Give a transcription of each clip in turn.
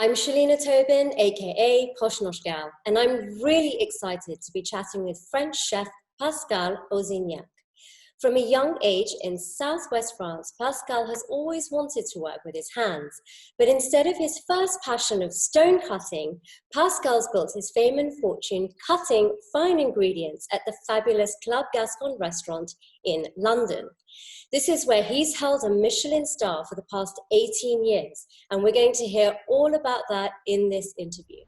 I'm Shalina Tobin, aka Poshnoshgal, and I'm really excited to be chatting with French chef Pascal Aussignac. From a young age in southwest France, Pascal has always wanted to work with his hands, but instead of his first passion of stone cutting, Pascal's built his fame and fortune cutting fine ingredients at the fabulous Club Gascon restaurant in London. This is where he's held a Michelin star for the past 18 years, and we're going to hear all about that in this interview.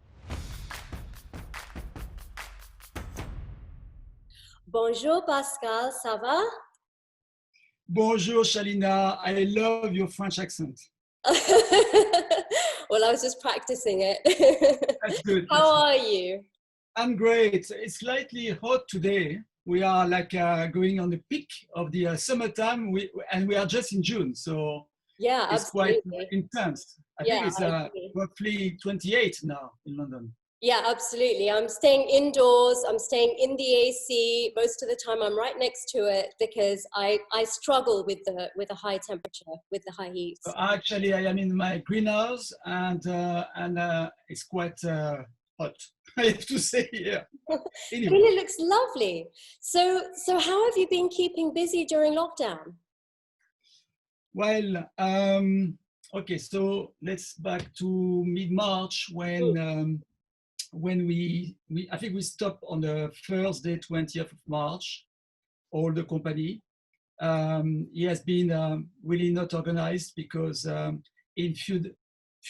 Bonjour Pascal, ça va? Bonjour Shalina, I love your French accent. Well, I was just practicing it. That's good. How are you? I'm great. It's slightly hot today. We are going on the peak of the summertime, and we are just in June, so yeah, it's absolutely. quite intense. I think it's roughly 28 now in London. Yeah, absolutely. I'm staying indoors. I'm staying in the AC. Most of the time I'm right next to it because I struggle with the high temperature, with the high heat. So actually, I am in my greenhouse and it's quite hot, I have to say, yeah. Anyway. Really looks lovely. So how have you been keeping busy during lockdown? Well, okay, so let's back to mid-March when we I think we stopped on the Thursday, 20th of March, all the company. It has been really not organized because in few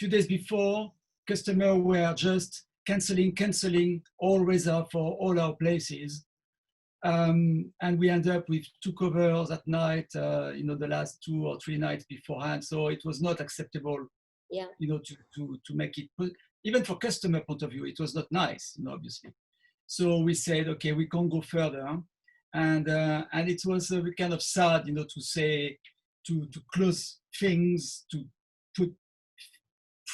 days before, customers were just canceling all reserve for all our places. And we ended up with 2 covers at night, the last 2 or 3 nights beforehand. So it was not acceptable, to make it, even for customer point of view, it was not nice, obviously. So we said, okay, we can't go further. And it was kind of sad, to say, to close things, to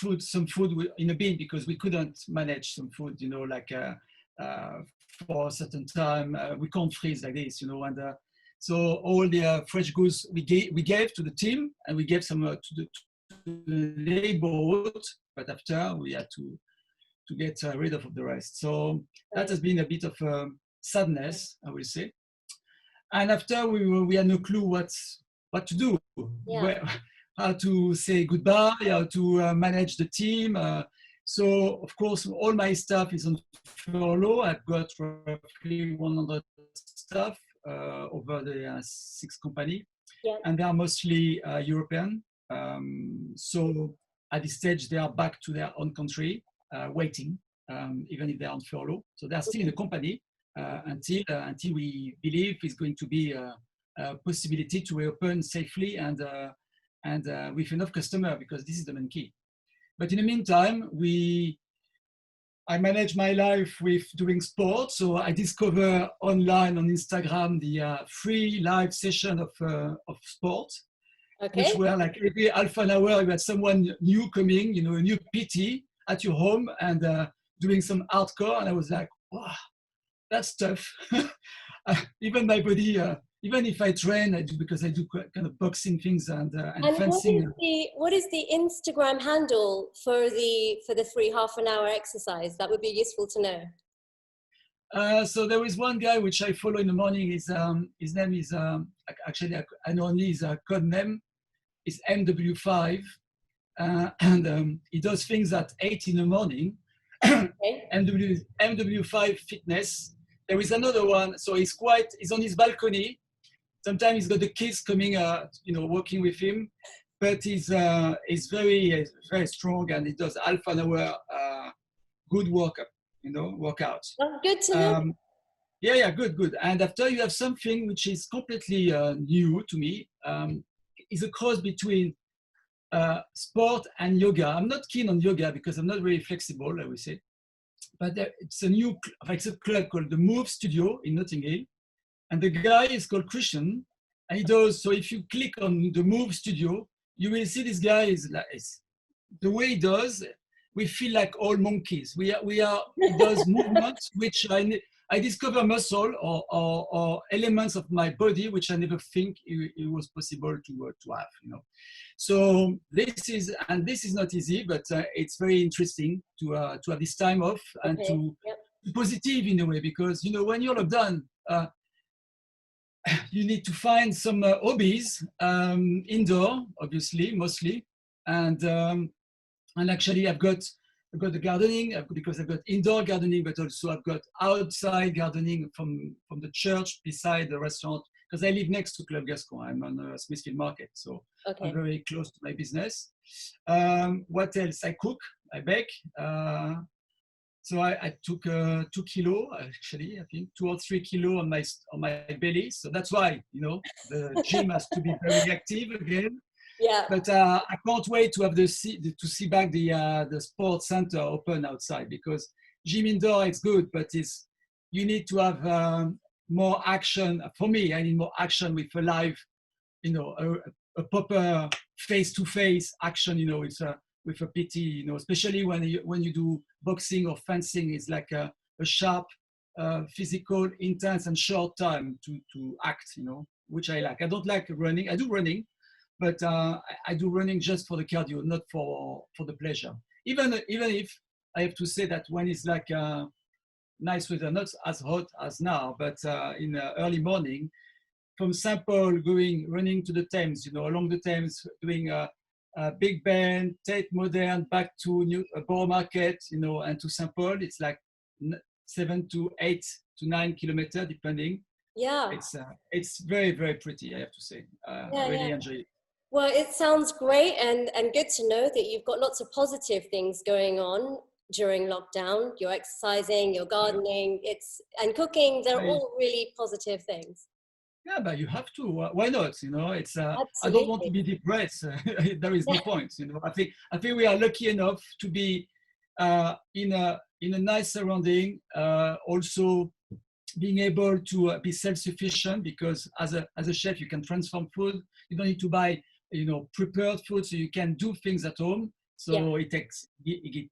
put some food in a bin because we couldn't manage some food, for a certain time. We can't freeze like this, and so all the fresh goods we gave to the team, and we gave some to the labor, but after we had to get rid of the rest. So that has been a bit of sadness, I will say. And after we had no clue what to do, how to say goodbye, how to manage the team. So of course, all my staff is on furlough. I've got roughly 100 staff over the 6 company, and they are mostly European. So at this stage, they are back to their own country, waiting, even if they are on furlough. So they are still in the company until we believe it's going to be a possibility to reopen safely and with enough customer, because this is the main key. But in the meantime, I manage my life with doing sport. So I discover online on Instagram the free live session of sport, which were like every half an hour you had someone new coming, a new PT at your home and doing some hardcore. And I was like, wow, that's tough. Even my body, even if I train, I do, because I do kind of boxing things and fencing. What is the Instagram handle for the free half-an-hour exercise? That would be useful to know. So there is one guy which I follow in the morning. His name is actually I know only his code name is MW5, and he does things at 8 in the morning. MW5 Fitness. There is another one. So he's on his balcony. Sometimes he's got the kids coming, working with him, but he's very, very strong, and he does half an hour good workout. Well, good to know. Yeah, good. And after you have something which is completely new to me, is a cross between sport and yoga. I'm not keen on yoga because I'm not very flexible, I would say. But it's a club called the Move Studio in Notting Hill. And the guy is called Christian, and he does, so if you click on the Move Studio, you will see this guy the way he does, we feel like all monkeys. He does movements which I discover muscle or elements of my body which I never think it was possible to have, you know. So this is not easy, but it's very interesting to have this time off and Okay. to Yep. positive in a way, because you know when you're done, you need to find some hobbies indoor, obviously, mostly, and actually I've got the gardening because I've got indoor gardening, but also I've got outside gardening from the church beside the restaurant, because I live next to Club Gascon. I'm on Smithfield Market, so I'm Okay. very close to my business. What else? I cook, I bake. So I took 2 kilo, actually, I think 2 or 3 kilo on my belly. So that's why, you know, the gym has to be very active again. Yeah. But I can't wait to have to see back the sports center open outside, because gym indoor it's good, but you need to have more action. For me, I need more action with a live, you know, a proper face-to-face action, you know, with a PT, you know, especially when you do boxing or fencing, it's like a sharp, physical, intense, and short time to act, you know, which I like. I don't like running. I do running, but I do running just for the cardio, not for the pleasure. Even if I have to say that when it's like nice weather, not as hot as now, but in early morning, from St. Paul running to the Thames, you know, along the Thames, doing Big Ben, Tate Modern, back to Borough Market, you know, and to St. Paul, it's like 7 to 8 to 9 kilometers, depending. Yeah. It's very, very pretty, I have to say. Yeah. Really Yeah. enjoy it. Well, it sounds great and good to know that you've got lots of positive things going on during lockdown. You're exercising, you're gardening, and cooking. They're I, all really positive things. yeah, but you have to. Why not? You know, I don't want to Absolutely. be depressed. There is no Yeah. point. You know, I think we are lucky enough to be in a nice surrounding. Also, being able to be self-sufficient, because as a chef you can transform food. You don't need to buy, you know, prepared food, so you can do things at home. Yeah. So it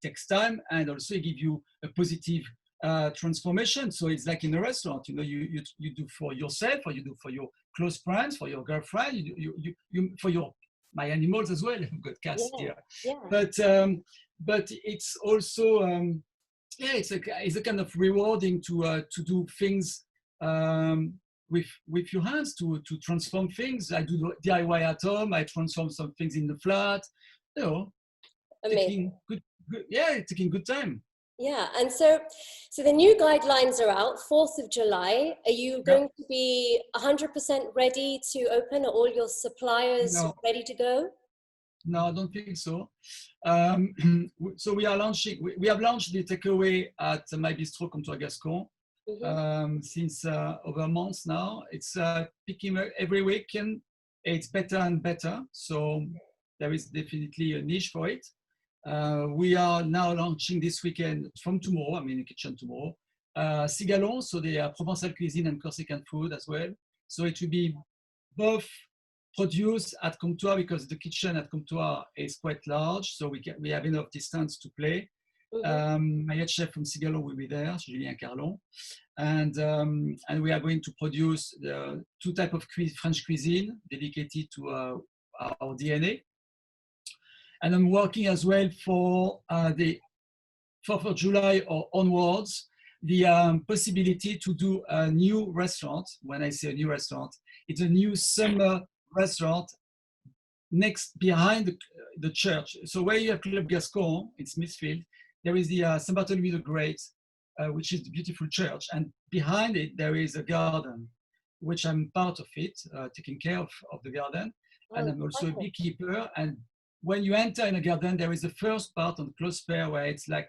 takes time, and also it gives you a positive transformation. So it's like in a restaurant, you know, you do for yourself, or you do for your close friends, for your girlfriend, you for my animals as well. I've got cats Yeah. here, Yeah. but it's also yeah, it's a kind of rewarding to do things with your hands, to transform things. I do DIY at home. I transform some things in the flat. You know, Amazing. taking yeah, taking good time. Yeah. And so the new guidelines are out, 4th of July. Are you Yeah. going to be 100% ready to open? Are all your suppliers No, ready to go? no, I don't think so. So we are launching. We have launched the takeaway at my bistro Comptoir Gascon since over months now. It's picking up every week, and it's better and better. So there is definitely a niche for it. We are now launching this weekend, from tomorrow. I'm in the kitchen tomorrow. Cigalon, so the Provençal cuisine and Corsican food as well. So it will be both produced at Comptoir, because the kitchen at Comptoir is quite large, so we have enough distance to play. My head chef from Cigalon will be there, Julien Carlon, and we are going to produce the 2 types of French cuisine dedicated to our DNA. And I'm working as well for the 4th of July or onwards, the possibility to do a new restaurant. When I say a new restaurant, it's a new summer restaurant behind the church. So where you have Club Gascon in Smithfield, there is the Saint Bartholomew the Great, which is the beautiful church, and behind it there is a garden, which I'm part of it, taking care of the garden, and I'm also a beekeeper. And when you enter in a garden, there is the first part on close pair where it's like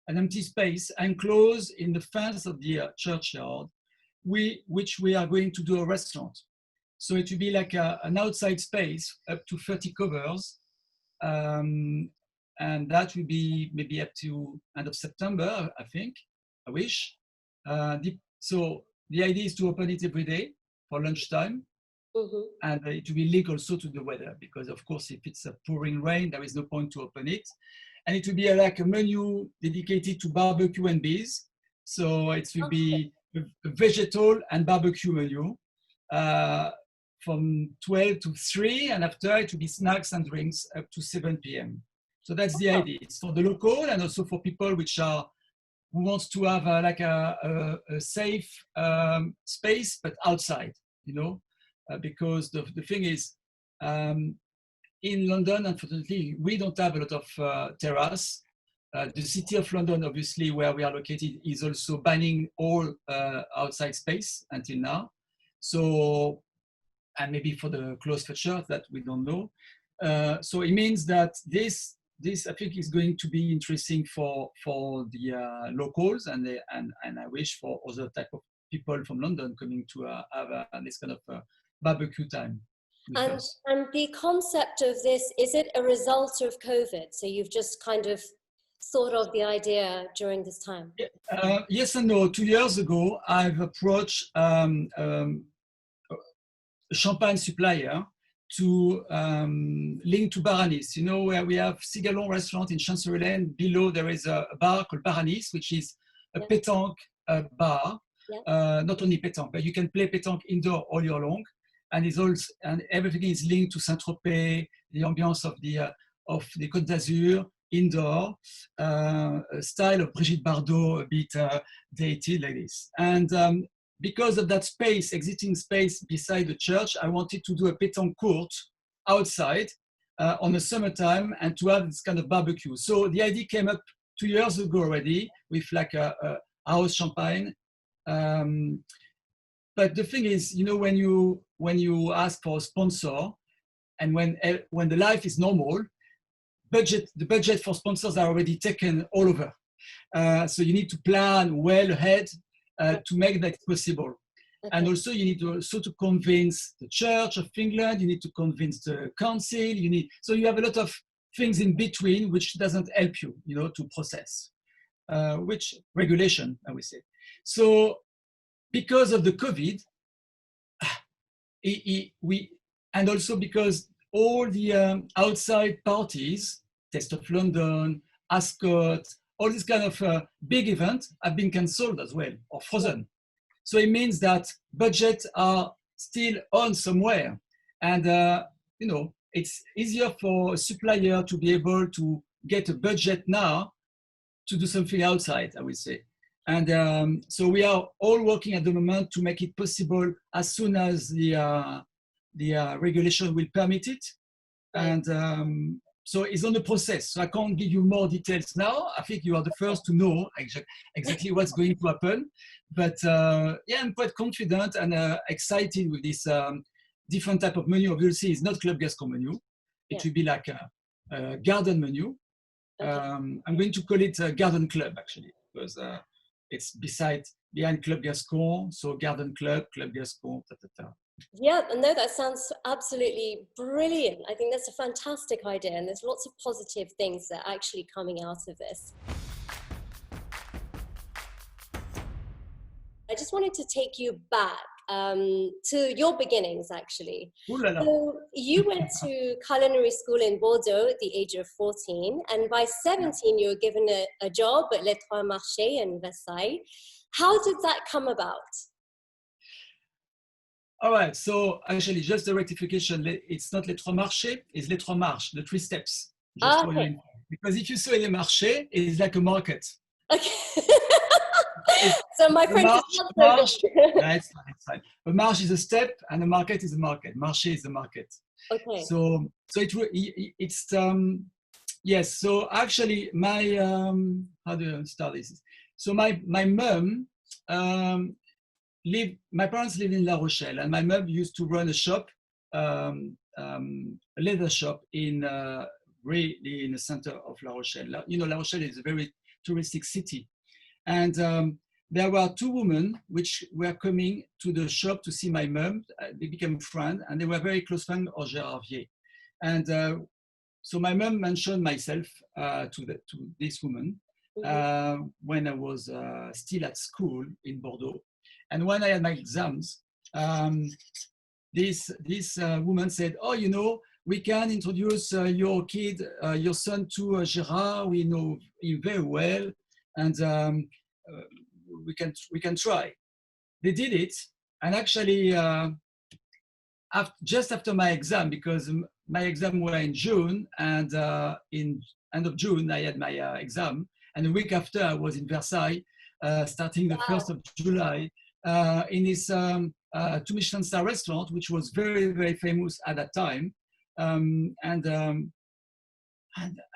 an empty space enclosed in the fence of the churchyard, which we are going to do a restaurant. So it will be like an outside space up to 30 covers. And that will be maybe up to end of September, I think, I wish. So the idea is to open it every day for lunchtime. And it will be linked also to the weather, because of course, if it's a pouring rain, there is no point to open it. And it will be like a menu dedicated to barbecue and beers. So it will be a vegetable and barbecue menu from 12 to 3, and after it will be snacks and drinks up to 7 p.m. So that's the idea. It's for the local and also for people who wants to have like a safe space, but outside, you know, because the thing is, in London, unfortunately, we don't have a lot of terrace. The city of London, obviously, where we are located, is also banning all outside space until now. So, and maybe for the closed future, that we don't know. So it means that this I think is going to be interesting for the locals, and I wish for other type of people from London coming to have this kind of barbecue time. And the concept of this, is it a result of COVID? So you've just kind of thought of the idea during this time? Yes and no. 2 years ago, I've approached a champagne supplier to link to Baranis. You know, where we have Cigalon restaurant in Chancery Lane. Below there is a bar called Baranis, which is a pétanque bar. Not only pétanque, but you can play pétanque indoor all year long. And it's also, and everything is linked to Saint-Tropez, the ambiance of the Côte d'Azur, indoor, style of Brigitte Bardot, a bit dated like this. And because of that space, existing space beside the church, I wanted to do a pétanque court outside on the summertime and to have this kind of barbecue. So the idea came up 2 years ago already with like a house champagne. But the thing is, you know, when you ask for a sponsor and when the life is normal, the budget for sponsors are already taken all over. So you need to plan well ahead to make that possible. Okay. And also you need to convince the Church of England, you need to convince the council, so you have a lot of things in between which doesn't help you, you know, to process, which regulation, I would say. So because of the COVID, and also because all the outside parties, Taste of London, Ascot, all these kind of big events have been cancelled as well or frozen. So it means that budgets are still on somewhere. And, you know, it's easier for a supplier to be able to get a budget now to do something outside, I would say. And so we are all working at the moment to make it possible as soon as the regulation will permit it. And so it's on the process. So I can't give you more details now. I think you are the first to know exactly what's going to happen. But yeah, I'm quite confident and excited with this different type of menu. Obviously, it's not Club Gascon menu. It will be like a garden menu. Okay. I'm going to call it a Garden Club, actually, because it's behind Club Gascon, so Garden Club, Club Gascon, Yeah, no, that sounds absolutely brilliant. I think that's a fantastic idea, and there's lots of positive things that are actually coming out of this. I just wanted to take you back to your beginnings, actually. So you went to culinary school in Bordeaux at the age of 14, and by 17 you were given a job at Les Trois Marchés in Versailles. How did that come about? All right, so actually just the rectification, it's not Les Trois Marchés, it's Les Trois Marches, the 3 steps. Just for you. Because if you say Les Marchés, it's like a market. Okay. So my French is not so good. It's fine. A marche is a step and a market is a market. Marché is a market. Okay. So it's yes. So actually, my how do I start this? So my mom my parents lived in La Rochelle, and my mom used to run a shop, a leather shop in really in the center of La Rochelle. You know, La Rochelle is a very touristic city. And there were 2 women which were coming to the shop to see my mom. They became friends, and they were very close friends of Gérard Vier. And so my mom mentioned myself to this woman when I was still at school in Bordeaux. And when I had my exams, this woman said, "Oh, you know, we can introduce your kid, your son, to Gérard. We know him very well, and we can try." they did it. And actually, just after my exam, because my exam were in June, and in end of June, I had my exam. And a week after, I was in Versailles, starting the 1st of July, in this 2 Michelin star restaurant, which was very, very famous at that time.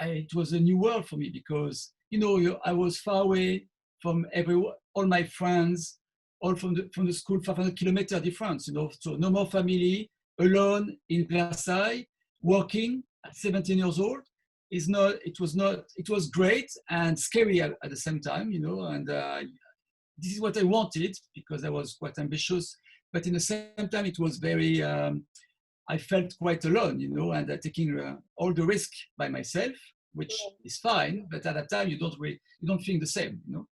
It was a new world for me because, you know, I was far away from all my friends, all from the school, 500 kilometer difference, you know, so no more family, alone in Versailles, working at 17 years old. It was great and scary at the same time, you know, and this is what I wanted because I was quite ambitious, but in the same time, it was very, I felt quite alone, you know, and taking all the risk by myself, which is fine, but at that time you don't think the same, you know.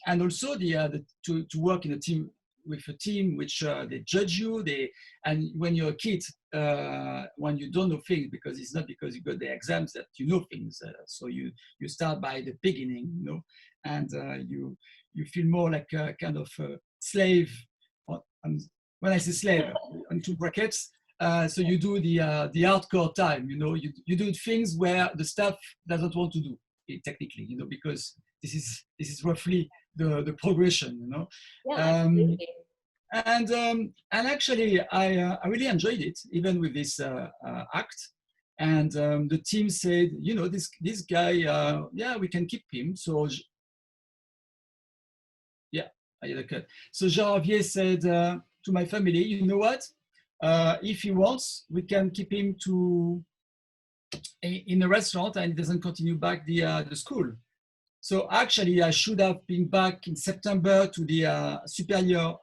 And also to work in a team with a team which they judge you, and when you're a kid, when you don't know things, because it's not because you got the exams that you know things, so you start by the beginning, you know, and you feel more like a kind of slave. When I say slave, into brackets. So you do the hardcore time, you know, you do things where the staff doesn't want to do it technically, you know, because this is roughly the progression, you know. Yeah, absolutely. And actually, I really enjoyed it, even with this act. And the team said, you know, this guy, yeah, we can keep him. So yeah, I had a cut. So Jean-Javier said to my family, you know what? If he wants, we can keep him in the restaurant and he doesn't continue back the school. So actually, I should have been back in September to the superior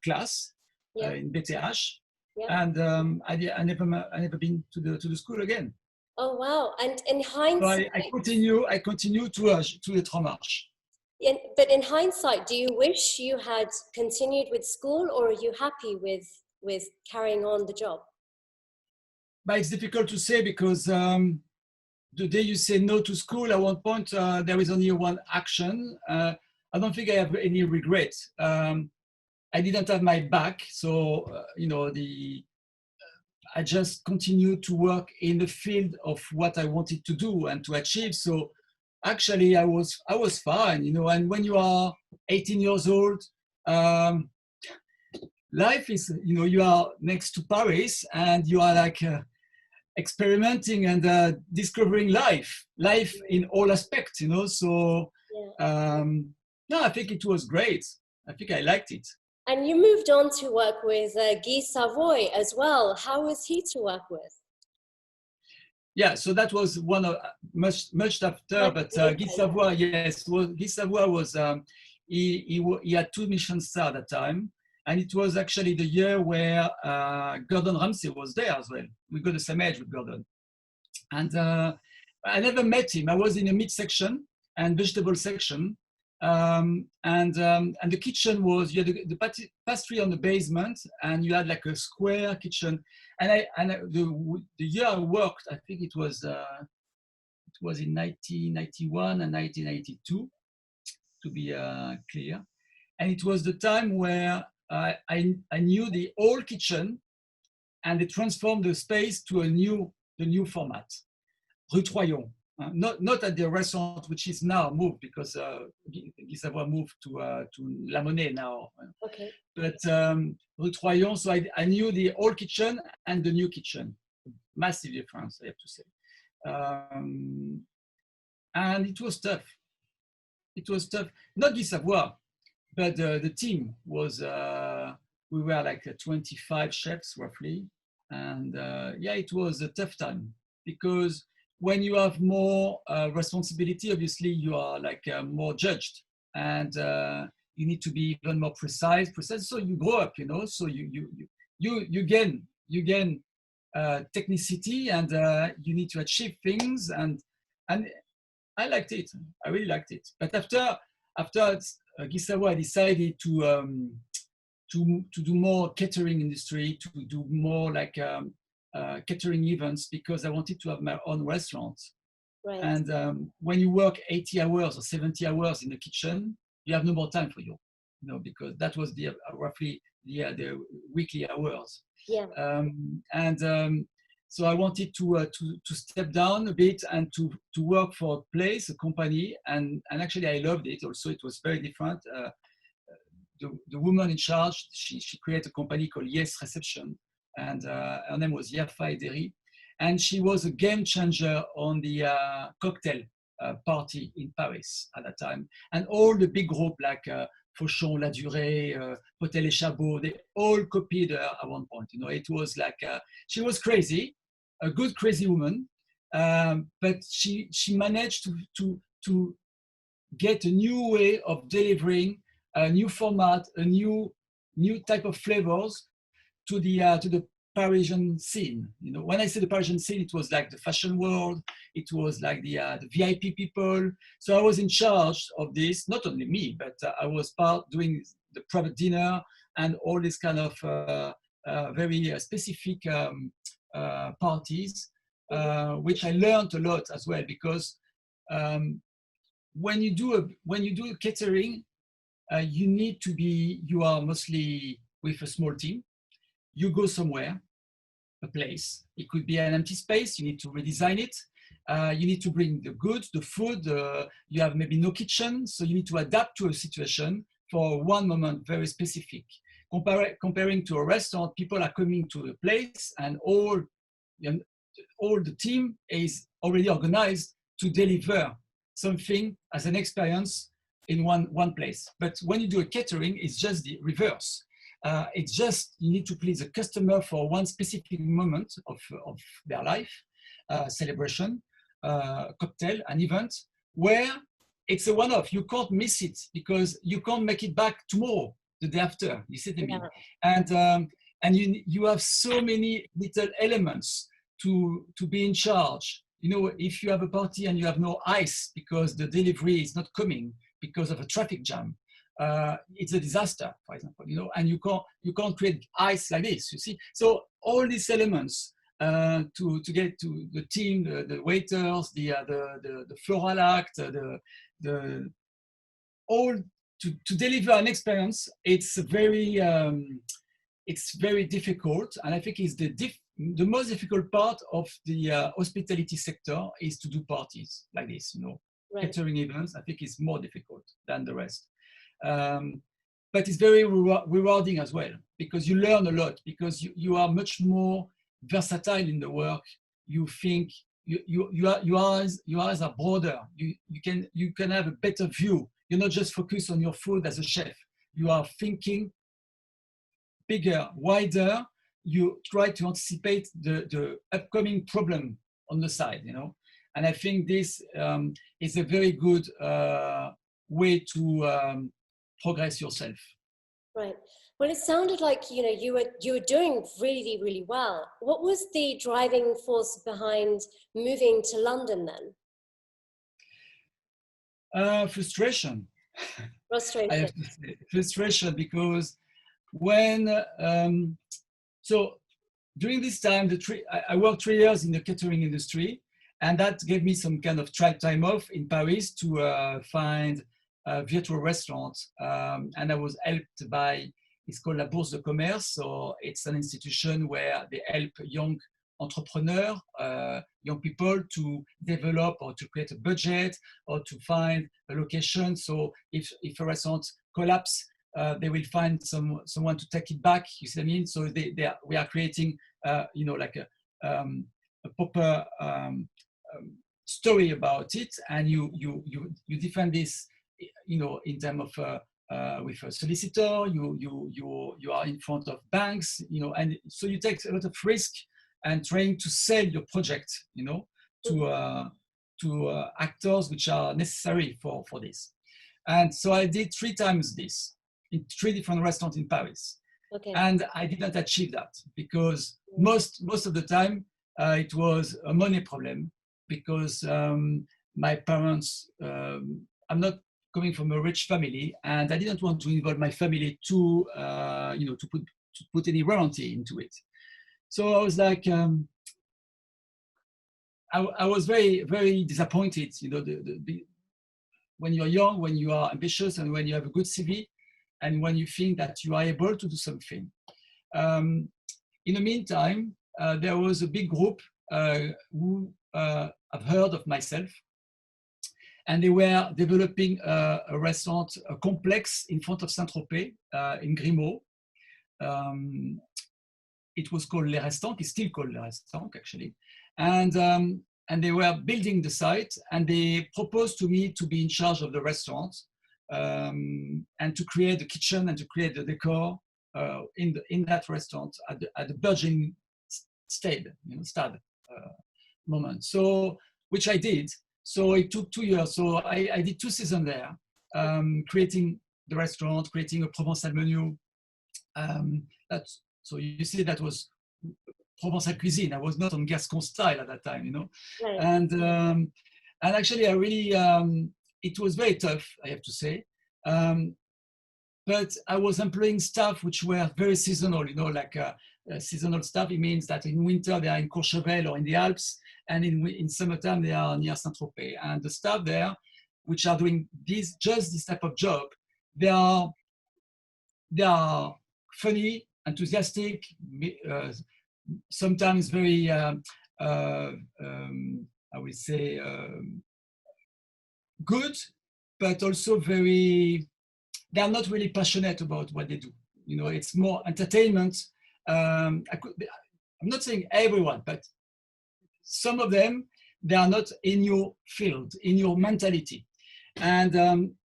class in BTH, and I never been to the school again. Oh wow! And in hindsight, so I continue to the Tromarche. But in hindsight, do you wish you had continued with school, or are you happy with carrying on the job? But it's difficult to say because the day you say no to school, at one point there is only one action. I don't think I have any regret. I didn't have my back, so you know, I just continued to work in the field of what I wanted to do and to achieve. So actually, I was fine, you know. And when you are 18 years old, life is, you know, you are next to Paris and you are like experimenting and discovering life in all aspects, you know. So no, I think it was great. I think I liked it. And you moved on to work with Guy Savoy as well. How was he to work with? Yeah, so that was one of much after, but Guy Savoy, yes, Guy Savoy was he had 2 Michelin stars at that time, and it was actually the year where Gordon Ramsay was there as well. We got the same age with Gordon, and I never met him. I was in a meat section and vegetable section, and the kitchen was, you had the pastry on the basement, and you had like a square kitchen. And the year I worked, I think it was in 1991 and 1992, to be clear. And it was the time where I knew the old kitchen, and they transformed the space to the new format, Rue Troyon. Not at the restaurant, which is now moved because Guy Savoy moved to La Monnaie now. Okay. But Rue Troyon, so I knew the old kitchen and the new kitchen. Massive difference, I have to say. And it was tough. It was tough. Not Guy Savoy, but the team was, we were like 25 chefs roughly. And yeah, it was a tough time because when you have more responsibility, obviously you are like more judged, and you need to be even more precise. So you grow up, you know. So you gain technicity, and you need to achieve things, and I liked it. I really liked it. But after Guy Savoy, I decided to do more catering industry, to do more like catering events, because I wanted to have my own restaurant. Right. And when you work 80 hours or 70 hours in the kitchen, you have no more time for you. because that was the roughly the weekly hours. Yeah. So I wanted to step down a bit and to work for a place, a company, and actually I loved it. Also, it was very different. The woman in charge, she created a company called Yes Reception, and her name was Yafa Ederi, and she was a game changer on the cocktail party in Paris at that time. And all the big group like Fauchon, La Durée, Hotel et Chabot, they all copied her at one point. It was like she was crazy, a good crazy woman, but she managed to get a new way of delivering a new format, a new type of flavors to the Parisian scene. When I say the Parisian scene, it was like the fashion world, it was like the VIP people. So I was in charge of this, not only me, but I was doing the private dinner and all this kind of very specific parties, which I learned a lot as well, because when you do catering, you are mostly with a small team. You go somewhere, a place. It could be an empty space. You need to redesign it. You need to bring the goods, the food. You have maybe no kitchen, so you need to adapt to a situation for one moment, very specific. Comparing to a restaurant, people are coming to a place, and all the team is already organized to deliver something as an experience in one place. But when you do a catering, it's just the reverse. It's just you need to please the customer for one specific moment of their life, celebration, cocktail, an event, where it's a one-off. You can't miss it because you can't make it back tomorrow, the day after. You see what I mean? And you have so many little elements to be in charge. If you have a party and you have no ice because the delivery is not coming because of a traffic jam, it's a disaster, for example, and you can't create ice like this, you see. So all these elements to get to the team, the waiters, the floral act, all to deliver an experience, it's very difficult, and I think it's the most difficult part of the hospitality sector is to do parties like this, Right. Catering events. I think it's more difficult than the rest. But it's very rewarding as well, because you learn a lot, because you are much more versatile in the work. You think your eyes are broader. You can have a better view. You're not just focused on your food as a chef. You are thinking bigger, wider. You try to anticipate the upcoming problem on the side, And I think this is a very good way to progress yourself. Right. Well, it sounded like you were doing really, really well. What was the driving force behind moving to London then? Frustration. Frustration. I have to say frustration, because when so during this time, I worked 3 years in the catering industry, and that gave me some kind of time off in Paris to find a virtual restaurant, and I was helped by, it's called La Bourse de Commerce, so it's an institution where they help young entrepreneurs, young people to develop or to create a budget or to find a location. So if a restaurant collapses, they will find someone to take it back. You see what I mean? So we are creating, like a proper story about it, and you defend this, in terms of with a solicitor. You are in front of banks, and so you take a lot of risk and trying to sell your project, to actors which are necessary for this. And so I did 3 times this in 3 different restaurants in Paris. Okay. And I didn't achieve that, because most of the time it was a money problem, because my parents, I'm not coming from a rich family, and I didn't want to involve my family to put any warranty into it. So I was like, I was very, very disappointed. When you're young, when you are ambitious, and when you have a good CV, and when you think that you are able to do something. In the meantime, there was a big group who have heard of myself, and they were developing a restaurant, a complex in front of Saint-Tropez in Grimaud. It was called Les Restaurants. It's still called Les Restaurants, actually. And they were building the site, and they proposed to me to be in charge of the restaurant and to create the kitchen and to create the decor in that restaurant at the burgeoning stade, moment. So, which I did. So it took 2 years. So I did 2 seasons there, creating the restaurant, creating a Provençal menu. So you see, that was Provençal cuisine. I was not on Gascon style at that time, Right. And actually, I really, it was very tough, I have to say. But I was employing staff which were very seasonal, like seasonal staff. It means that in winter they are in Courchevel or in the Alps, and in summertime they are near Saint-Tropez. And the staff there, which are doing just this type of job, they are funny, enthusiastic, sometimes very, I would say, good, but also very, they are not really passionate about what they do. It's more entertainment. I'm not saying everyone, but some of them, they are not in your field, in your mentality. And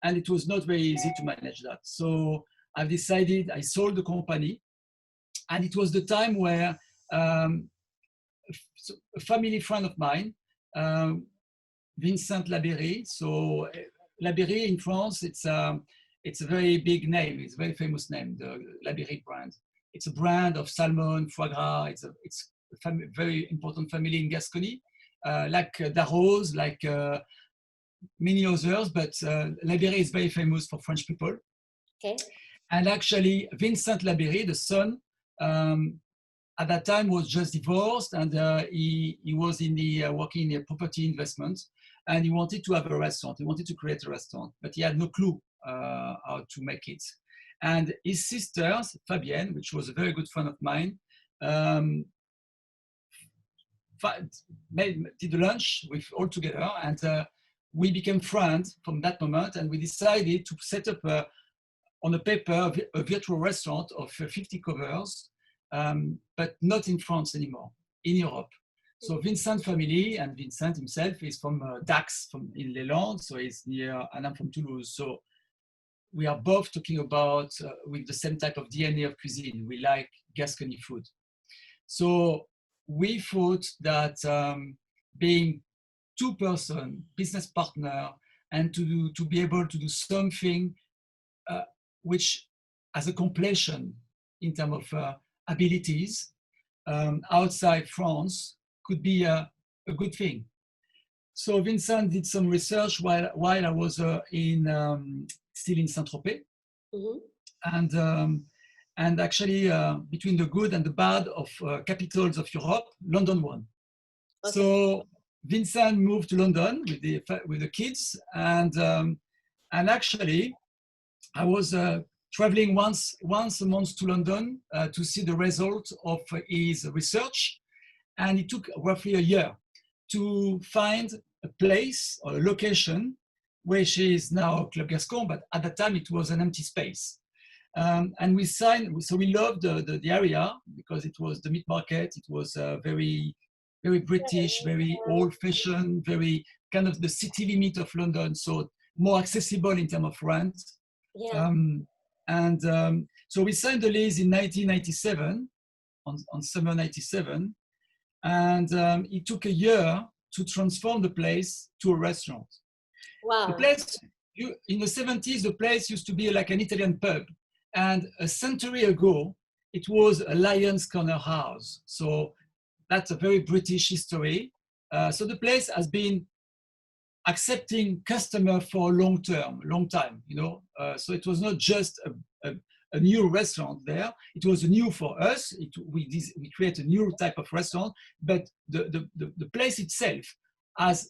it was not very easy to manage that. So I've decided, I sold the company. And it was the time where a family friend of mine, Vincent Labéry. So Labéry in France, it's a very big name. It's a very famous name, the Labéry brand. It's a brand of salmon, foie gras. It's a very important family in Gascony, like Darros, like many others. But Labéry is very famous for French people. Okay. And actually, Vincent Labéry, the son, at that time was just divorced, and he was working in a property investment, and he wanted to have a restaurant. He wanted to create a restaurant, but he had no clue how to make it. And his sister, Fabienne, which was a very good friend of mine, did lunch with all together, and we became friends from that moment, and we decided to set up on a paper a virtual restaurant of 50 covers, but not in France anymore, in Europe. So Vincent family, and Vincent himself is from Dax, in Les Landes, so he's near, and I'm from Toulouse. So we are both talking about with the same type of DNA of cuisine. We like Gascony food. So we thought that being 2-person business partner, and to be able to do something which has a completion in terms of abilities outside France could be a good thing. So Vincent did some research while I was still in Saint-Tropez. Mm-hmm. And actually between the good and the bad of capitals of Europe, London won. Okay. So Vincent moved to London with the kids, and actually I was traveling once a month to London to see the result of his research, and it took roughly a year to find a place or a location, which is now Club Gascon, but at the time it was an empty space. And we signed, so we loved the area because it was the meat market. It was very, very British, very old-fashioned, very kind of the city limit of London, so more accessible in terms of rent. Yeah. So we signed the lease in 1997, on summer 97, and it took a year to transform the place to a restaurant. Wow. The place, in the 70s, the place used to be like an Italian pub, and a century ago, it was a Lion's Corner house. So that's a very British history. So the place has been accepting customer for long time, so it was not just a new restaurant there. It was new for us. We create a new type of restaurant, but the place itself has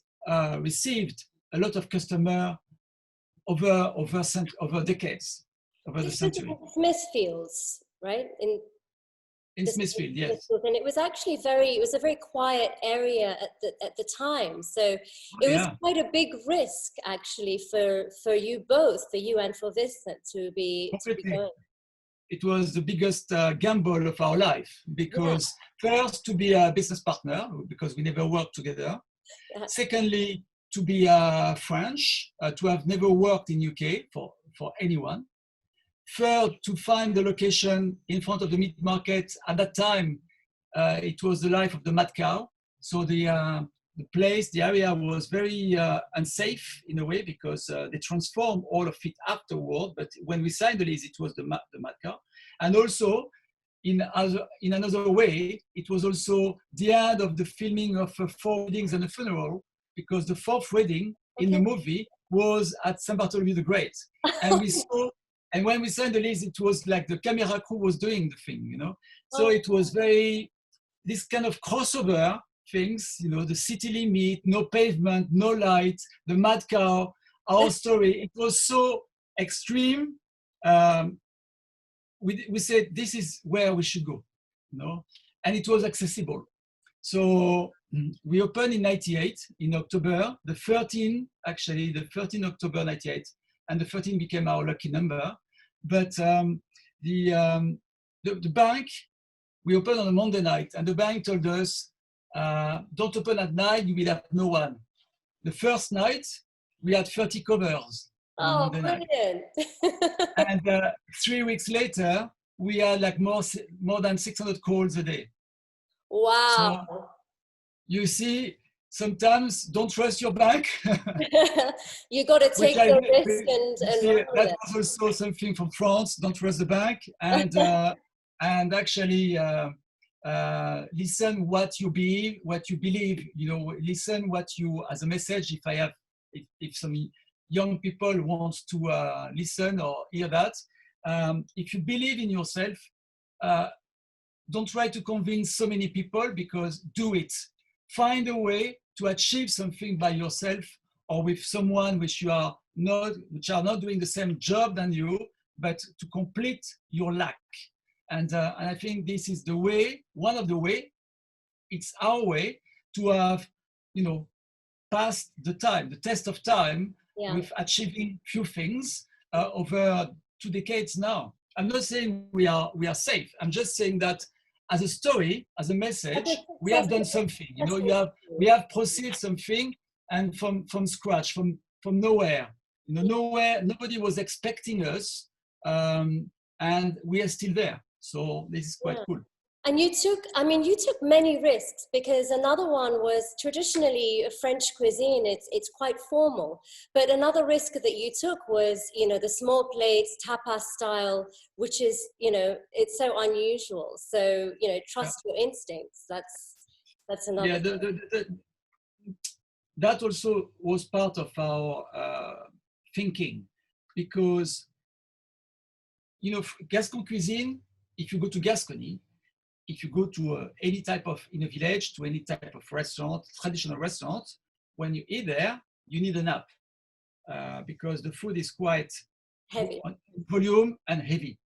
received a lot of customer over decades. over the This was century. in Smithfields, right? In Smithfield, yes. And it was actually it was a very quiet area at the time. So Oh, it was yeah. quite a big risk actually for you both, for you and for Vincent, to be Completely. going. It was the biggest gamble of our life, because first, to be a business partner, because we never worked together. Yeah. Secondly, to be French, to have never worked in UK for anyone. Third, to find the location in front of the meat market. At that time, it was the life of the mad cow. So the area was very unsafe in a way, because they transformed all of it afterward. But when we signed the lease, it was the mad cow. And also, in another way, it was also the end of the filming of 4 weddings and a funeral, because the 4th wedding in the movie was at St. Bartholomew the Great. And we saw, and when we signed the lease, it was like the camera crew was doing the thing, you know. So it was very, this kind of crossover things, you know, the city limit, no pavement, no light, the mad cow, our story. It was so extreme. We said this is where we should go, you know, and it was accessible. So we opened in 98, in October, the 13th October 98, and the 13 became our lucky number. But the bank, we opened on a Monday night, and the bank told us, don't open at night, you will have no one. The first night, we had 30 covers on a Monday brilliant. night. And 3 weeks later, we had like more than 600 calls a day. Wow. So you see, sometimes don't trust your bank. You got to take the risk and that was also something from France. Don't trust the bank, and and actually listen what you believe. You know, listen what you, as a message. If some young people want to listen or hear that, if you believe in yourself, don't try to convince so many people, because do it. Find a way to achieve something by yourself, or with someone which are not doing the same job than you, but to complete your lack. And I think this is the way, one of the way, it's our way to have, you know, passed the test of time, with achieving few things over 2 decades now. I'm not saying we are safe. I'm just saying that as a story, as a message, we have done something. You know, we have proceeded something, and from scratch, from nowhere. You know, nobody was expecting us, and we are still there. So this is quite cool. And you took many risks, because another one was traditionally French cuisine. It's quite formal, but another risk that you took was, you know, the small plates, tapas style, which is, you know, it's so unusual. So, you know, trust your instincts. That's another. Yeah, that also was part of our thinking, because, you know, Gascon cuisine. If you go to Gascony, if you go to any type of, in a village, to any type of restaurant, traditional restaurant, when you eat there, you need a nap, because the food is quite heavy, volume and heavy.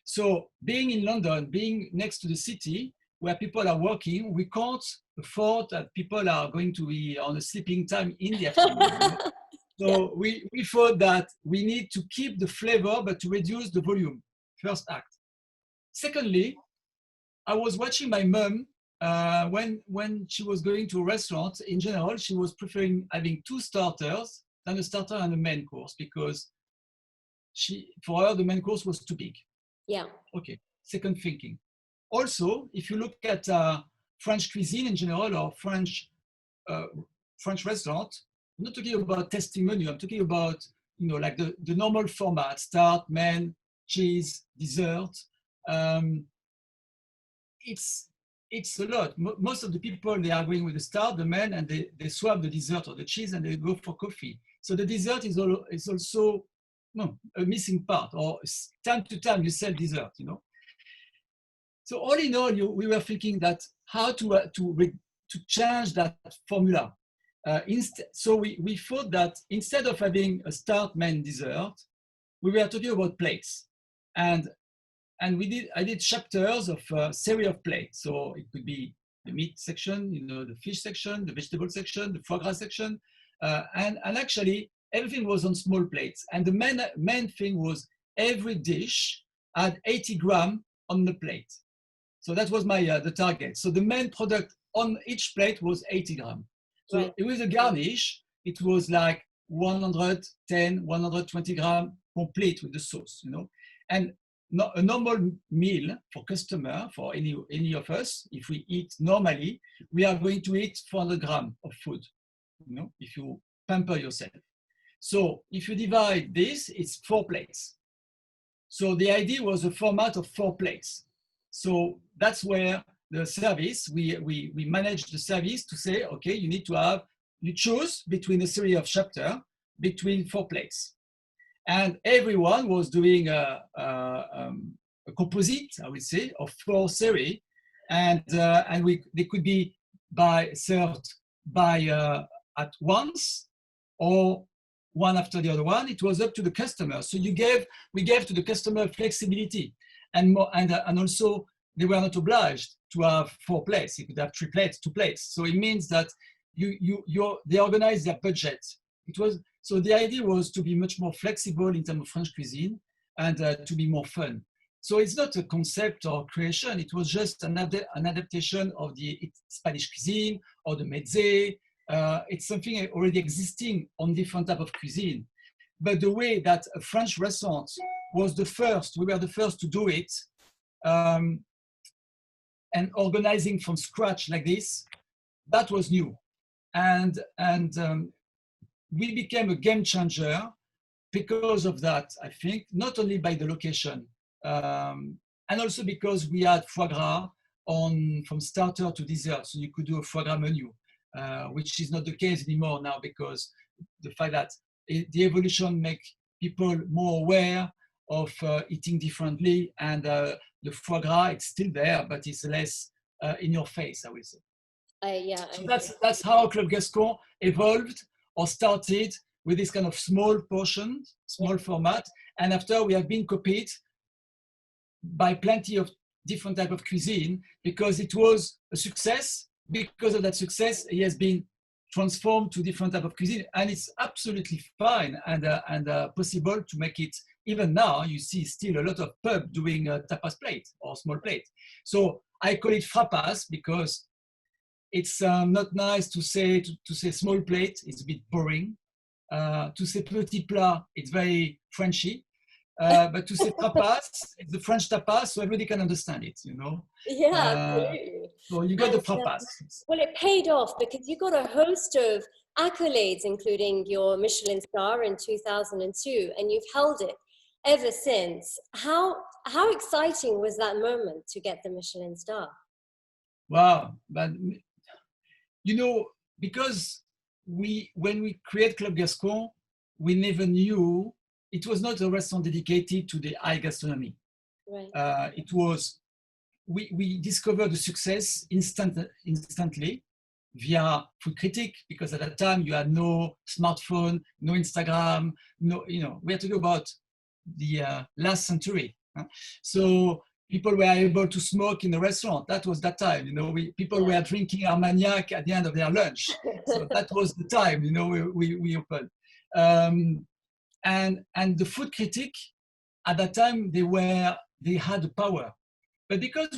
So being in London, being next to the city where people are working, we can't afford that people are going to be on a sleeping time in the afternoon. You know? So we thought that we need to keep the flavor, but to reduce the volume, first act. Secondly, I was watching my mom when she was going to a restaurant. In general, she was preferring having 2 starters than a starter and a main course, because for her the main course was too big. Yeah. Okay. Second thinking. Also, if you look at French cuisine in general, or French restaurant, I'm not talking about testing menu. I'm talking about, you know, like the normal format: start, main, cheese, dessert. It's a lot. Most of the people, they are going with the start, the main, and they swap the dessert or the cheese, and they go for coffee. So the dessert is also a missing part, or time to time you sell dessert, you know. So all in all, we were thinking that how to change that formula. So we thought that instead of having a start, main, dessert, we were talking about plates. and I did chapters of a series of plates. So it could be the meat section, you know, the fish section, the vegetable section, the foie gras section, and actually everything was on small plates. And the main thing was every dish had 80 grams on the plate. So that was my the target. So the main product on each plate was 80 grams. So Right. with a garnish, it was like 110, 120 grams complete with the sauce, you know. And a normal meal for customer, for any of us, if we eat normally, we are going to eat 400 grams of food, you know, if you pamper yourself. So if you divide this, it's 4 plates. So the idea was a format of 4 plates. So that's where the service, we manage the service to say, okay, you need to have, you choose between a series of chapters, between 4 plates. And everyone was doing a composite, I would say, of 4 series. And they could be served at once or one after the other one. It was up to the customer. So we gave to the customer flexibility, and also they were not obliged to have 4 plates. You could have 3 plates, 2 plates. So it means that they organize their budget. So the idea was to be much more flexible in terms of French cuisine and to be more fun. So it's not a concept or creation. It was just an adaptation of the Spanish cuisine or the mezze. It's something already existing on different type of cuisine. But the way that a French restaurant was we were the first to do it, and organizing from scratch like this, that was new. And we became a game changer because of that, I think, not only by the location, and also because we had foie gras from starter to dessert. So you could do a foie gras menu, which is not the case anymore now, because the fact that the evolution makes people more aware of eating differently, and the foie gras, it's still there, but it's less in your face, I would say. So that's how Club Gascon evolved or started, with this kind of small portion, small format. And after, we have been copied by plenty of different type of cuisine, because it was a success. Because of that success, it has been transformed to different type of cuisine, and it's absolutely fine and possible to make it. Even now, you see still a lot of pub doing tapas plate or small plate. So I call it frappas, because it's not nice to say small plate. It's a bit boring. To say petit plat, it's very Frenchy. But to say tapas, it's the French tapas, so everybody can understand it, you know. Yeah, absolutely. So you got the tapas. Well, it paid off, because you got a host of accolades, including your Michelin star in 2002, and you've held it ever since. How exciting was that moment to get the Michelin star? Wow, but you know, because when we create Club Gascon, we never knew it was not a restaurant dedicated to the high gastronomy. Right. It was, we discovered the success instantly via food critic, because at that time you had no smartphone, no Instagram, no, you know, we had to go about the last century. So people were able to smoke in the restaurant. That was that time, you know. People were drinking Armagnac at the end of their lunch. So that was the time, you know, we opened. And the food critic at that time, they had the power, but because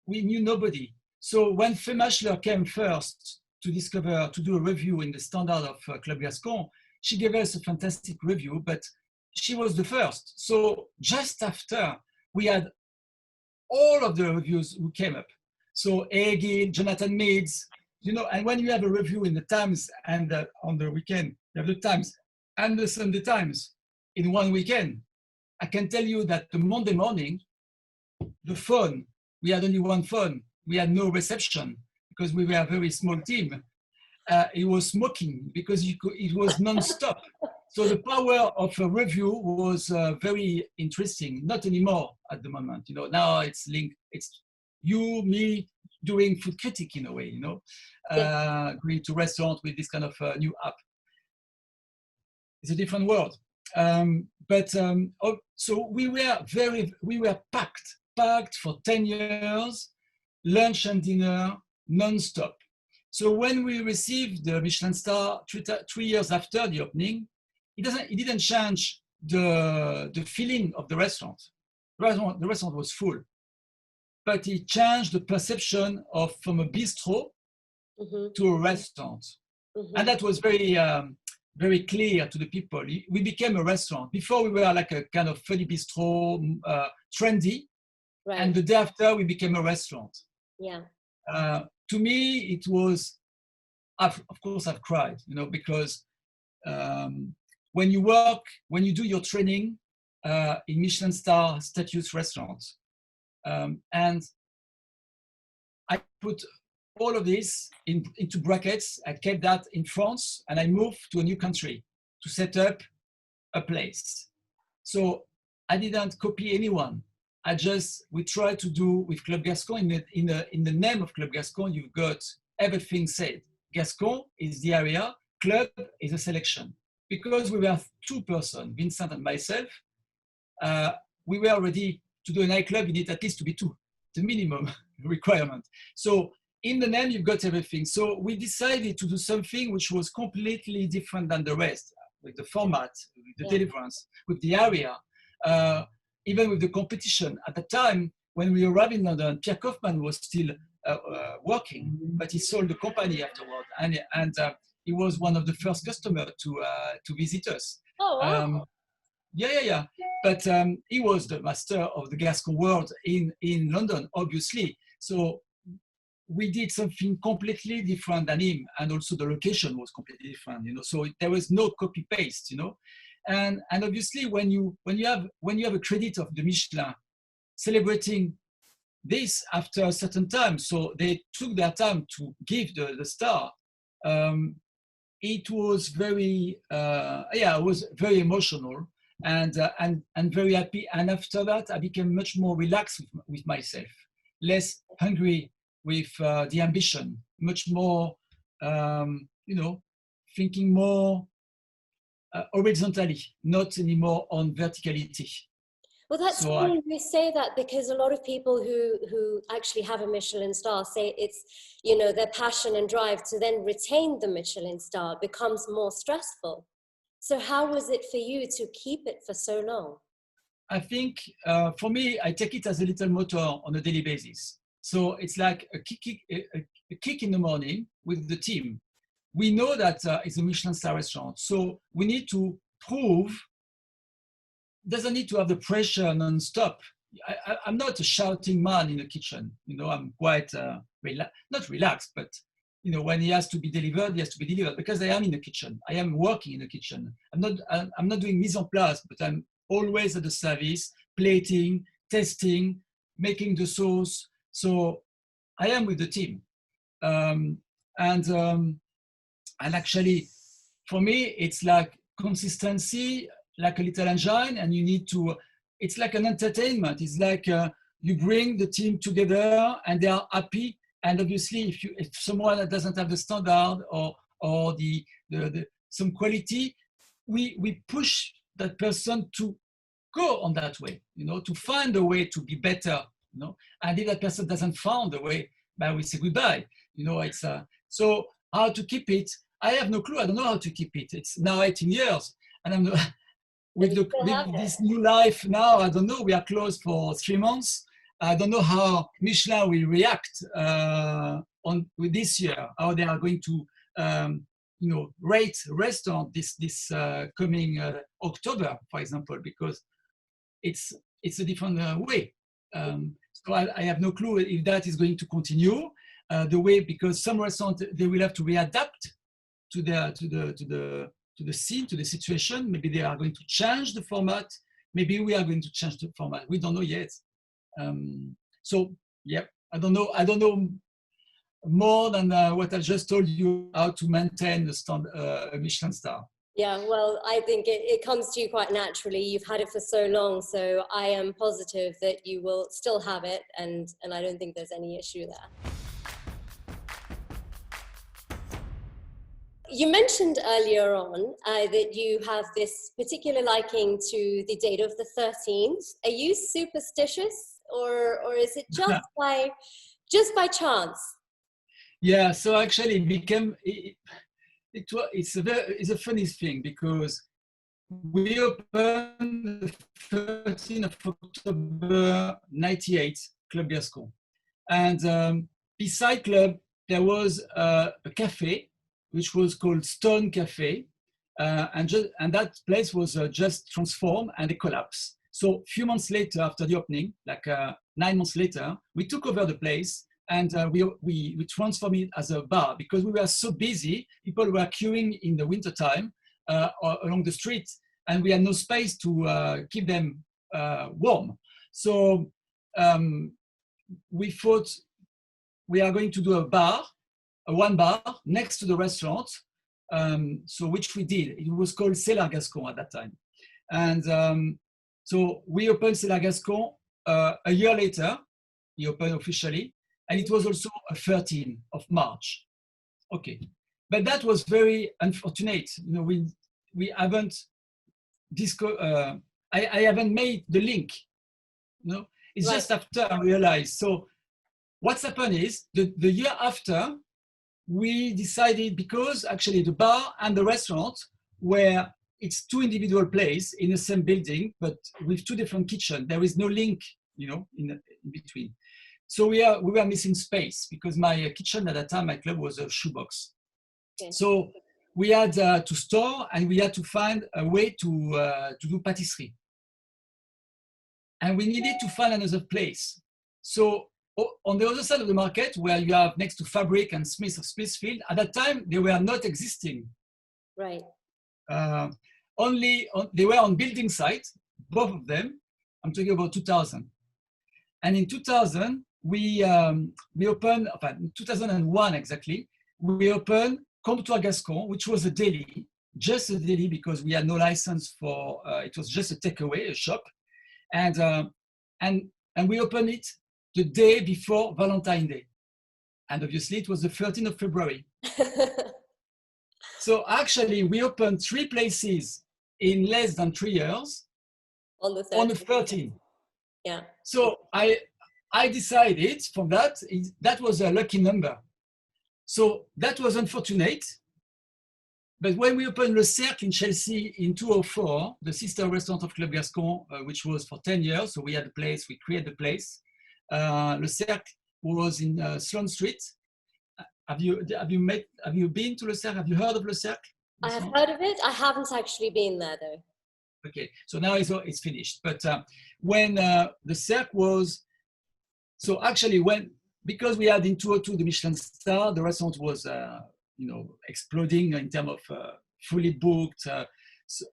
we knew nobody. So when Femme came first to do a review in the standard of Club Gascon, she gave us a fantastic review, but she was the first. So just after, we had all of the reviews who came up. So Egil, Jonathan Meads, you know, and when you have a review in the Times and on the weekend, you have the Times and the Sunday Times in one weekend, I can tell you that the Monday morning, the phone, we had only one phone. We had no reception because we were a very small team. It was smoking because it was non-stop. So the power of a review was very interesting. Not anymore at the moment. You know, now it's linked. It's you, me, doing food critic in a way. You know, going to restaurant with this kind of new app. It's a different world. So we were packed for 10 years, lunch and dinner, non-stop. So when we received the Michelin star 3 years after the opening, it didn't change the feeling of the restaurant. The restaurant was full, but it changed the perception from a bistro to a restaurant. And that was very clear to the people. We became a restaurant. Before we were like a kind of funny bistro, trendy. Right. And the day after we became a restaurant. Yeah. To me, it was, of course I've cried, because when you do your training in Michelin star status restaurants, and I put all of this into brackets. I kept that in France, and I moved to a new country to set up a place. So I didn't copy anyone. We tried to do with Club Gascon. In the name of Club Gascon, you've got everything said. Gascon is the area, Club is a selection. Because we were two persons, Vincent and myself, we were ready to do a nightclub. You need at least to be two, the minimum requirement. So in the name, you've got everything. So we decided to do something which was completely different than the rest, with the format, with the deliverance, with the area, even with the competition. At the time, when we arrived in London, Pierre Kaufmann was still working, but he sold the company afterward. And he was one of the first customers to visit us. Oh, wow. Yeah. But he was the master of the Gascon world in London, obviously. So we did something completely different than him, and also the location was completely different. So there was no copy paste. And obviously, when you have a credit of the Michelin celebrating this after a certain time, so they took their time to give the star. It was very emotional and very happy. And after that, I became much more relaxed with myself, less hungry with the ambition, much more, thinking more horizontally, not anymore on verticality. Well, that's funny you say that, because a lot of people who actually have a Michelin star say it's, their passion and drive to then retain the Michelin star becomes more stressful. So how was it for you to keep it for so long? I think for me, I take it as a little motor on a daily basis. So it's like a kick in the morning with the team. We know that it's a Michelin star restaurant, so we need to prove. Doesn't need to have the pressure non-stop. I'm not a shouting man in the kitchen. I'm quite not relaxed, but when he has to be delivered, he has to be delivered, because I am in the kitchen. I am working in the kitchen. I'm not doing mise en place, but I'm always at the service, plating, testing, making the sauce. So I am with the team, and actually, for me, it's like consistency, like a little engine, and you need to. It's like an entertainment. It's like you bring the team together, and they are happy. And obviously, if someone that doesn't have the standard or the some quality, we push that person to go on that way, to find a way to be better, And if that person doesn't find a way, we say goodbye. It's so how to keep it. I have no clue. I don't know how to keep it. It's now 18 years, and I'm with this new life now. I don't know. We are closed for 3 months. I don't know how Michelin will react with this year. How they are going to rate restaurant this coming October, for example, because it's a different way. So I have no clue if that is going to continue the way, because some restaurants, they will have to readapt to the scene, to the situation. Maybe they are going to change the format. Maybe we are going to change the format. We don't know yet. So yeah, I don't know more than what I just told you, how to maintain the Michelin star. Yeah, well, I think it comes to you quite naturally. You've had it for so long, so I am positive that you will still have it, and I don't think there's any issue there. You mentioned earlier on that you have this particular liking to the date of the 13th. Are you superstitious, or is it just by chance? Yeah, so actually it became, it's a funny thing because we opened the 13th of October 98, Club Gascon. And beside Club, there was a cafe, which was called Stone Cafe. And that place was just transformed and it collapsed. So a few months later, after the opening, like 9 months later, we took over the place and we transformed it as a bar because we were so busy. People were queuing in the wintertime along the street, and we had no space to keep them warm. So we thought we are going to do one bar next to the restaurant, so which we did. It was called Cellar Gascon at that time. And so we opened Cellar Gascon a year later. We opened officially, and it was also a 13th of March. Okay, but that was very unfortunate. You know, we haven't I haven't made the link. You know, it's just after I realized. So what's happened is the year after, we decided, because actually the bar and the restaurant it's two individual places in the same building, but with two different kitchens. There is no link, you know, in between. So we were missing space because my kitchen at that time, my club, was a shoebox. Okay. So we had to store, and we had to find a way to do patisserie. And we needed to find another place. So on the other side of the market, where you have next to Fabric and Smith of Smithfield, at that time, they were not existing. Right. They were on building site, both of them. I'm talking about 2000. And in 2000, we opened, in 2001 exactly, we opened Comptoir Gascon, which was a deli, just a deli, because we had no license for, it was just a takeaway, a shop. And we opened it the day before Valentine's Day. And obviously it was the 13th of February. So actually we opened 3 places in less than 3 years on the 13th. Yeah. So I decided from that was a lucky number. So that was unfortunate. But when we opened Le Cercle in Chelsea in 2004, the sister restaurant of Club Gascon, which was for 10 years, so we had a place, we created the place. Le Cercle was in Sloane Street. Have you been to Le Cercle? Have you heard of Le Cercle? I have heard of it. I haven't actually been there though. Okay, so now it's finished. But when the Cercle was, so actually because we had in 2002 the Michelin star, the restaurant was exploding in terms of fully booked,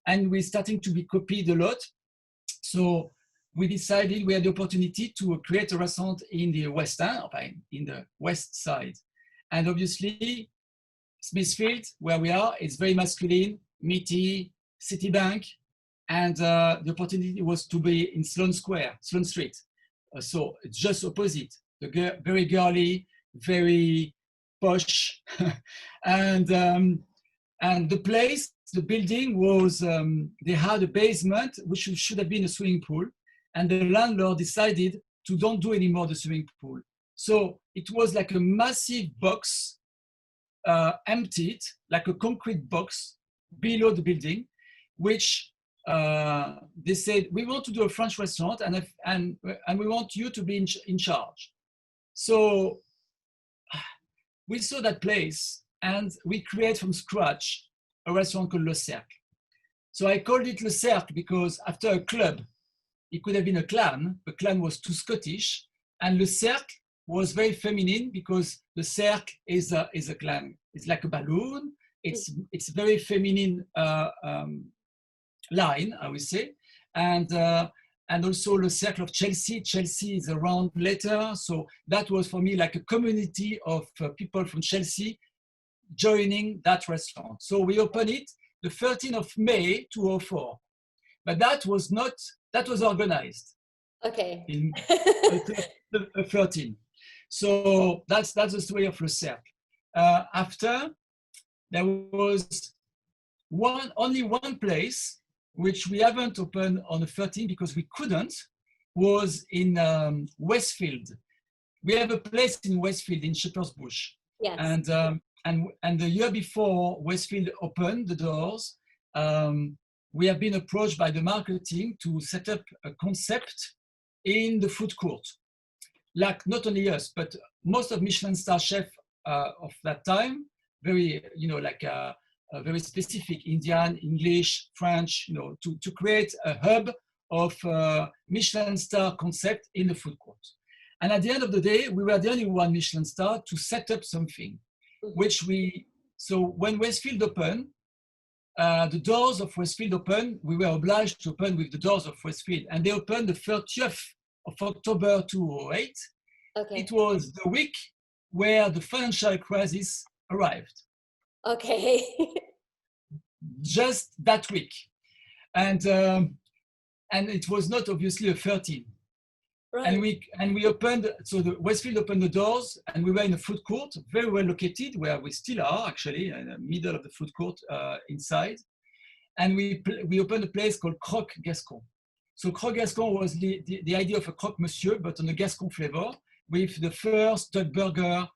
and we're starting to be copied a lot. So we decided we had the opportunity to create a restaurant in the West End, in the West Side. And obviously, Smithfield, where we are, is very masculine, meaty, Citibank, and the opportunity was to be in Sloane Street. So it's just opposite, very girly, very posh, and the place, the building was, they had a basement which should have been a swimming pool, and the landlord decided to don't do anymore the swimming pool. So it was like a massive box, emptied, like a concrete box below the building, which they said, we want to do a French restaurant, and we want you to be in charge. So we saw that place, and we create from scratch a restaurant called Le Cercle. So I called it Le Cercle because after a club, it could have been a clan. The clan was too Scottish, and Le Cercle was very feminine because the Cercle is a clan. It's like a balloon. It's very feminine line, I would say, and also Le Cercle of Chelsea. Chelsea is around later, so that was for me like a community of people from Chelsea joining that restaurant. So we opened it the 13th of May 2004, but that was organized. Okay. In 13. So that's the story of Le Cercle. After, there was only one place which we haven't opened on the 13th because we couldn't, was in Westfield. We have a place in Westfield in Shepherd's Bush. Yes. And the year before Westfield opened the doors, we have been approached by the marketing to set up a concept in the food court. Like not only us, but most of Michelin star chefs of that time, very, very specific, Indian, English, French, to create a hub of Michelin star concept in the food court. And at the end of the day, we were the only one Michelin star to set up something, so when Westfield opened, the doors of Westfield opened, we were obliged to open with the doors of Westfield, and they opened the 30th of October 2008. Okay. It was the week where the financial crisis arrived. Okay. Just that week. And it was not obviously a 13. Right. And we opened, so the Westfield opened the doors, and we were in a food court, very well located, where we still are actually, in the middle of the food court inside. And we opened a place called Croque Gascon. So Croque Gascon was the idea of a croque monsieur, but on a Gascon flavor, with the first duck burger.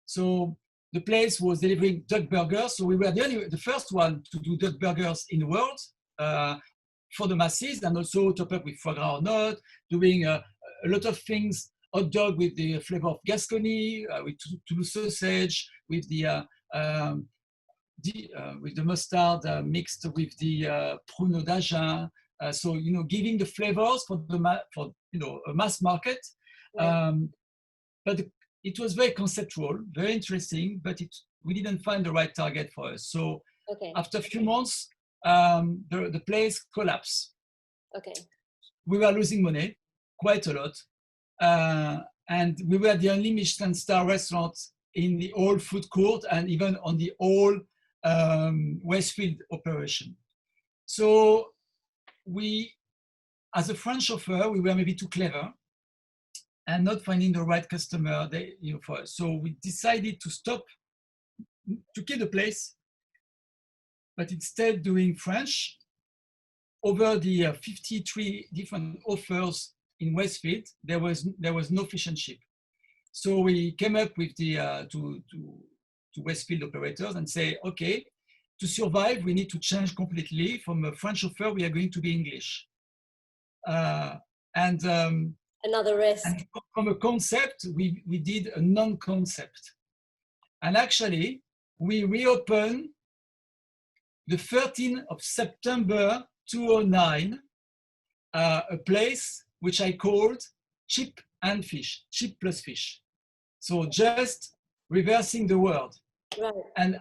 So the place was delivering duck burgers. So we were the first one to do duck burgers in the world. For the masses, and also top up with foie gras or not, doing a lot of things, hot dog with the flavor of Gascony, with Toulouse sausage, with the mustard mixed with the pruneau d'Agen. So giving the flavors for a mass market. But it was very conceptual, very interesting, but we didn't find the right target for us. So after a few months, the place collapsed. Okay. We were losing money, quite a lot. And we were the only Michelin star restaurant in the whole food court and even on the whole Westfield operation. So we, as a French chauffeur, we were maybe too clever and not finding the right customer for us. So we decided to stop, to keep the place, but instead doing French. Over the 53 different offers in Westfield, there was no fish and chip. So we came up with to Westfield operators and say, okay, to survive, we need to change completely. From a French offer, we are going to be English. Another risk. And from a concept, we did a non-concept. And actually, we reopened the 13th of September 2009, a place which I called chip and fish, chip plus fish. So just reversing the word. Right. And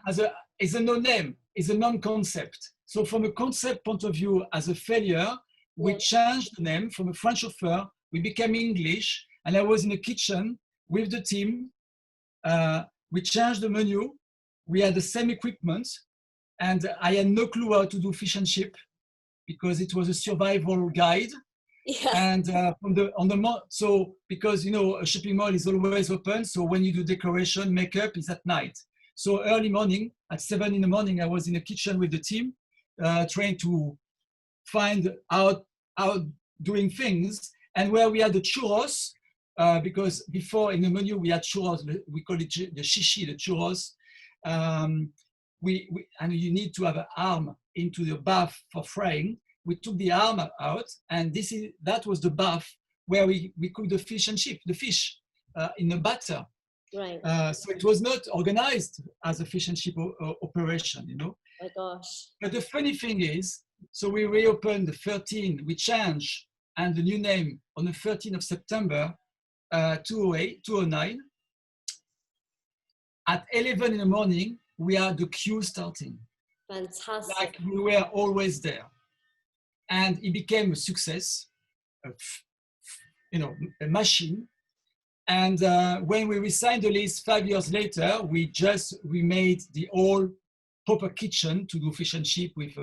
is a no-name, is a non-concept. So from a concept point of view, as a failure, we changed the name from a French offer, we became English, and I was in the kitchen with the team. We changed the menu, we had the same equipment, and I had no clue how to do fish and chip because it was a survival guide. Yeah. And because a shopping mall is always open, so when you do decoration, makeup is at night. So early morning, at 7 in the morning, I was in the kitchen with the team, trying to find out doing things, and where we had the churros, because before in the menu we had churros, we call it the shishi, the churros. And you need to have an arm into the bath for frying. We took the arm out, and that was the bath where we cooked the fish and chip, the fish in the batter. Right. So it was not organized as a fish and chip operation, Oh my gosh. But the funny thing is, so we reopened the 13th, we changed, and the new name on the 13th of September 2009. At 11 in the morning, we had the queue starting. Fantastic. Like we were always there. And it became a success, a machine. And when we resigned the lease 5 years later, we made the whole proper kitchen to do fish and chip with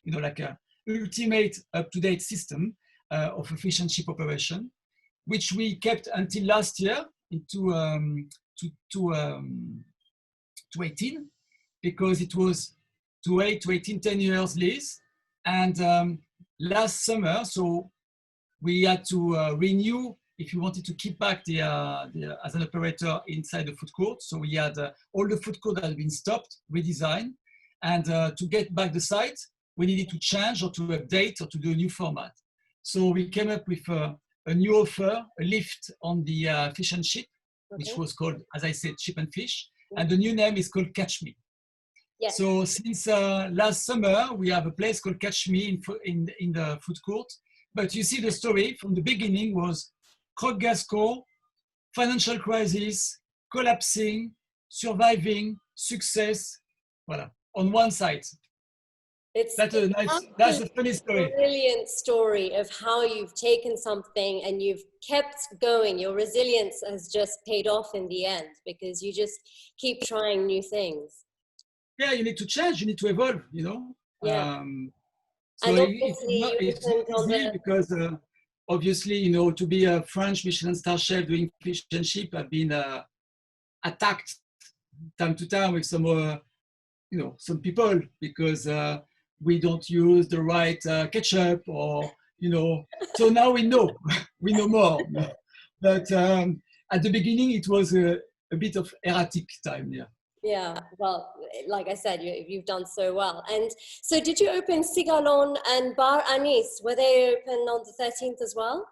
like a ultimate up-to-date system of a fish and chip operation, which we kept until last year to 18 because it was to 8 to 18, 10 years lease. And last summer, so we had to renew if you wanted to keep back as an operator inside the food court. So we had all the food court that had been stopped, redesigned. And to get back the site, we needed to change or to update or to do a new format. So we came up with a new offer, a lift on the fish and chip, which was called, as I said, Chip and Fish. And the new name is called Catch Me. Yes. So since last summer, we have a place called Catch Me in the food court. But you see the story from the beginning was Croque Gascon, financial crisis, collapsing, surviving, success, voilà, on one side. That's a funny story. Brilliant story of how you've taken something and you've kept going. Your resilience has just paid off in the end because you just keep trying new things. Yeah, you need to change, you need to evolve, you know. Yeah. So it's not easy because obviously, you know, to be a French Michelin star chef doing fish and chip, I've been attacked time to time with some, you know, some people because we don't use the right ketchup or, you know, so now we know more. But at the beginning, it was a bit of erratic time, yeah. Yeah, well, like I said, you've done so well. And so did you open Cigalon and Bar Anis? Were they open on the 13th as well?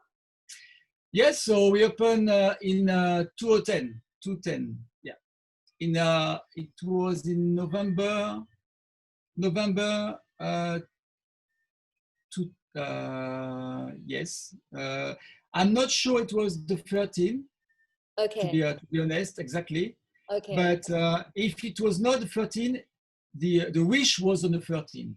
Yes, so we opened in 2010, yeah. It was in November yes. I'm not sure it was the 13th, okay. to be honest, exactly. Okay. But if it was not the 13th, the wish was on the 13th.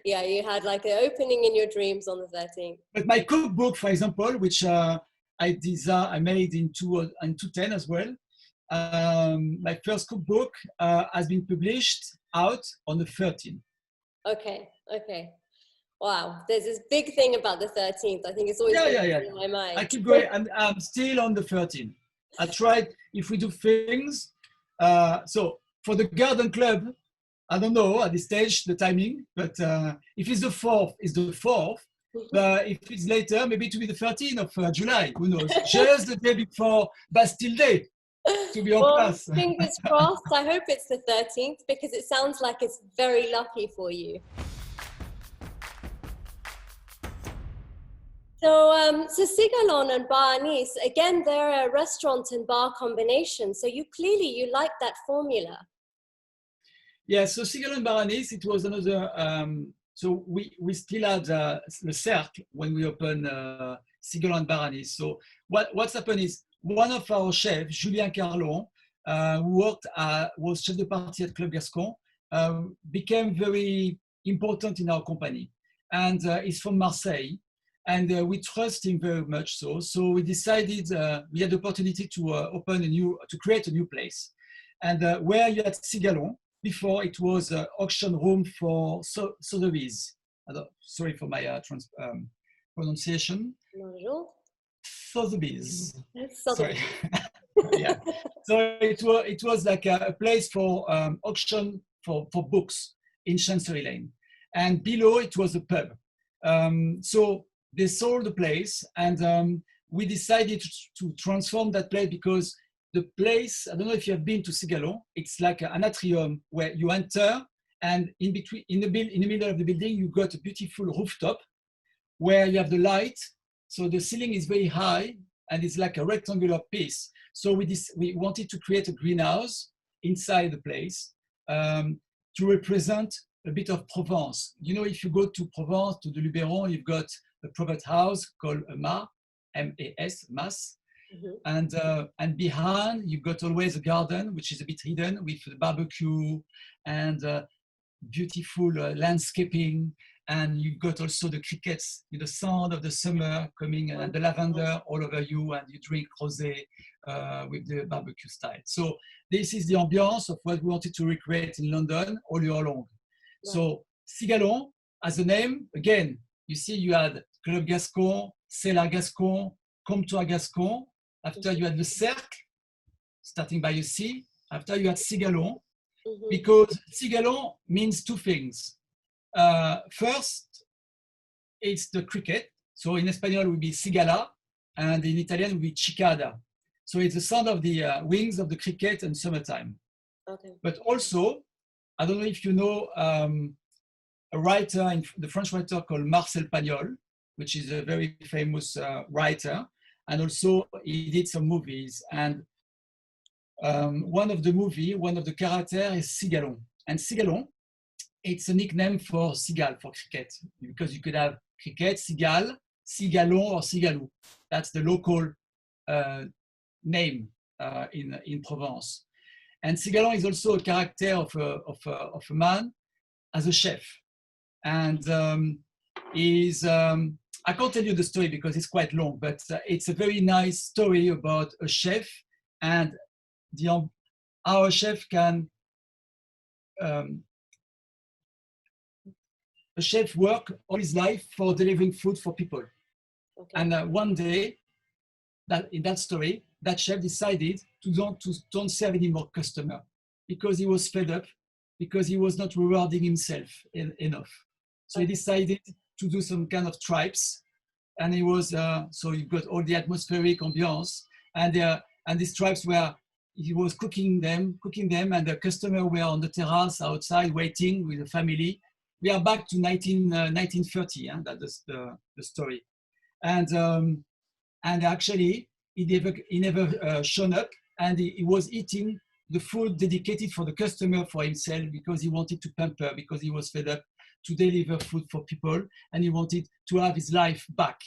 Yeah, you had like an opening in your dreams on the 13th. But my cookbook, for example, which I made in 2010 as well. My first cookbook has been published out on the 13th. Okay. Wow, there's this big thing about the 13th. I think it's always in my mind. I keep going, and I'm still on the 13th. I tried, if we do things, so for the garden club, I don't know at this stage the timing, but if it's the 4th, it's the 4th. But if it's later, maybe to be the 13th of July, who knows? Just the day before Bastille Day, to be on class. Fingers crossed. I hope it's the 13th because it sounds like it's very lucky for you. So Cigalon and Bar Anis, again, they're a restaurant and bar combination. So you like that formula. Yeah, so Cigalon and Bar Anis, it was another, so we still had the Cercle when we opened Cigalon and Bar Anis. So what's happened is one of our chefs, Julien Carlon, who was chef de partie at Club Gascon, became very important in our company. And he's from Marseille. And we trust him very much so. So we decided, we had the opportunity to create a new place. And where you had Cigalon, before it was an auction room for Sotheby's. Sorry for my pronunciation. Sotheby's. Sorry. Yeah. So it was like a place for auction for books in Chancery Lane. And below it was a pub. So they sold the place, and we decided to transform that place because the place, I don't know if you have been to Cigalon, it's like an atrium where you enter, and in the middle of the building, you got a beautiful rooftop where you have the light. So the ceiling is very high, and it's like a rectangular piece. So we wanted to create a greenhouse inside the place to represent a bit of Provence. You know, if you go to Provence, to the Luberon, you've got a private house called a mas, M-A-S, mas. Mm-hmm. And behind, you've got always a garden, which is a bit hidden with the barbecue and beautiful landscaping. And you've got also the crickets, the sound of the summer coming and the lavender all over you, and you drink rosé with the barbecue style. So this is the ambience of what we wanted to recreate in London all year long. Right. So Cigalon, as a name, again, you see you had Club Gascon, Cellar Gascon, Comptoir Gascon. After you had the Cercle, starting by a C, After you had Cigalon, Mm-hmm. because Cigalon means two things. First, it's the cricket. So in Espanol, it would be cigala, and in Italian, it would be cicada. So it's the sound of the wings of the cricket in summertime. Okay. But also, I don't know if you know a writer, the French writer called Marcel Pagnol, which is a very famous writer. And also he did some movies. And one of the characters is Cigalon. And Cigalon, it's a nickname for seagull, for cricket, because you could have cricket, seagull, cigalon, or cigalou. That's the local name in Provence. And Cigalon is also a character of a man as a chef. And I can't tell you the story because it's quite long, but it's a very nice story about a chef and how a chef can a chef work all his life for delivering food for people. Okay. And one day, in that story, that chef decided to don't serve any more customer because he was fed up, because he was not rewarding himself enough. So he decided to do some kind of tribes, and he was so you got all the atmospheric ambiance, and these tribes were he was cooking them, and the customer were on the terrace outside waiting with the family. We are back to 1930. That's the story, and actually he never shown up, and he was eating the food dedicated for the customer for himself because he wanted to pamper, because he was fed up to deliver food for people, and he wanted to have his life back.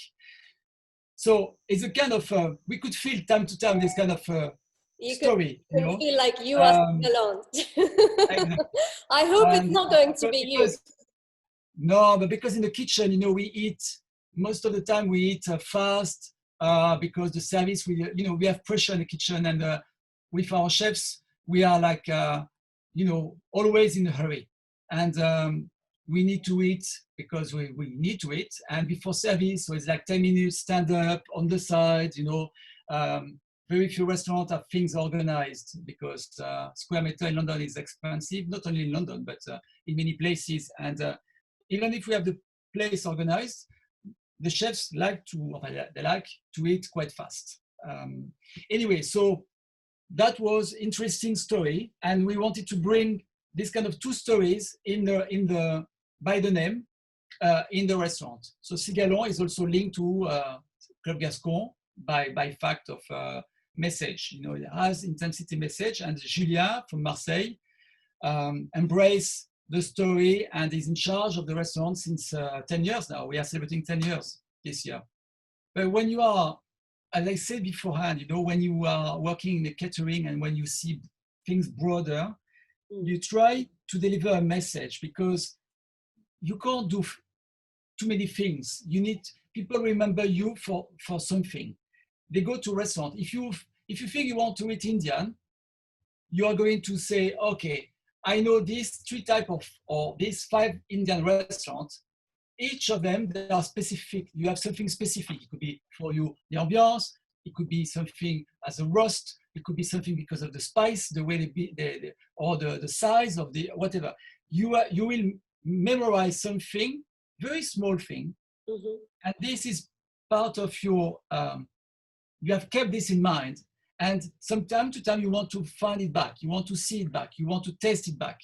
So it's a kind of we could feel time to time this kind of story. You know? Feel like you are alone. Exactly. I hope it's not going to be you. No, but because in the kitchen, you know, we eat most of the time. We eat fast because the service, we have pressure in the kitchen, and with our chefs, we are like always in a hurry, and we need to eat because we need to eat. And before service, so it's like 10 minutes, stand up on the side. Very few restaurants have things organized because square meter in London is expensive, not only in London, but in many places. And even if we have the place organized, the chefs like to eat quite fast. Anyway, so that was interesting story, and we wanted to bring this kind of two stories by the name in the restaurant. So Cigalon is also linked to Club Gascon by fact of message. It has intensity message, and Julien from Marseille embrace the story and is in charge of the restaurant since 10 years now. We are celebrating 10 years this year. But when you are, as I said beforehand, when you are working in the catering and when you see things broader, you try to deliver a message because you can't do too many things. You need people remember you for something. They go to a restaurant. If you think you want to eat Indian, you are going to say, okay, I know these 3 types or these 5 Indian restaurants. Each of them, they are specific. You have something specific. It could be for you the ambiance. It could be something as a roast. It could be something because of the spice, the way or the size of the whatever. You will memorize something, very small thing, and this is part of your. You have kept this in mind, and from time to time you want to find it back. You want to see it back. You want to taste it back,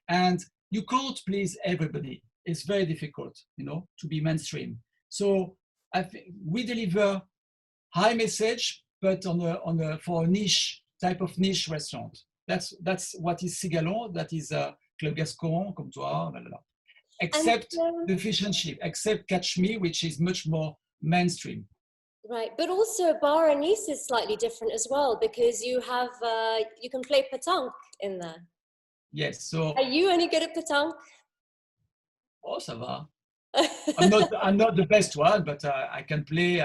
and you can't please everybody. It's very difficult, to be mainstream. So I think we deliver high message, but for a niche type of niche restaurant. That's what is Cigalon. That is Club Gascon, Comptoir, blah, blah, blah. Except the fish and chip, except Catch Me, which is much more mainstream. Right, but also Bar and Nice is slightly different as well because you have you can play pétanque in there. Yes. So are you any good at pétanque? Oh, ça va. I'm not the best one, but I can play.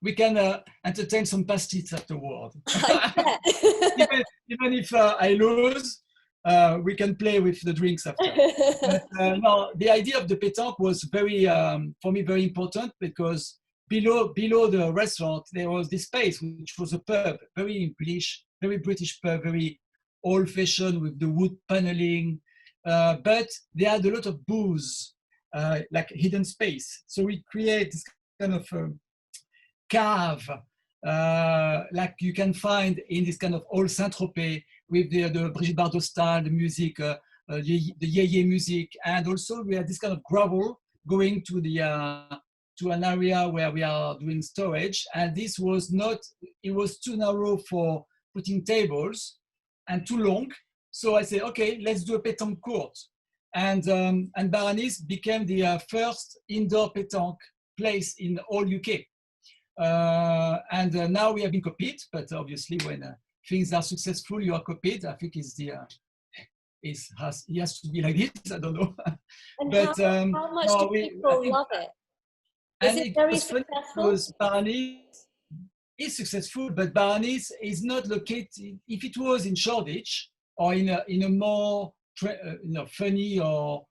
We can entertain some pastis afterward. even if I lose, we can play with the drinks after. But, no, the idea of the pétanque was for me very important because below the restaurant there was this space which was a pub, very English, very British pub, very old-fashioned with the wood paneling, but they had a lot of booths, like hidden space. So we create this kind of cave, like you can find in this kind of old Saint-Tropez with the Brigitte Bardot style, the music, the yeye music, and also we have this kind of gravel going to to an area where we are doing storage, and this was not, it was too narrow for putting tables and too long. So I said, okay, let's do a pétanque court. And Baranis became the first indoor pétanque place in all UK. Now we have been copied, but obviously when things are successful, you are copied. I think it has to be like this. I don't know. And but how much do people love it? Is it very successful? Because Baranis is successful, but Baranis is not located. If it was in Shoreditch or in a more funny or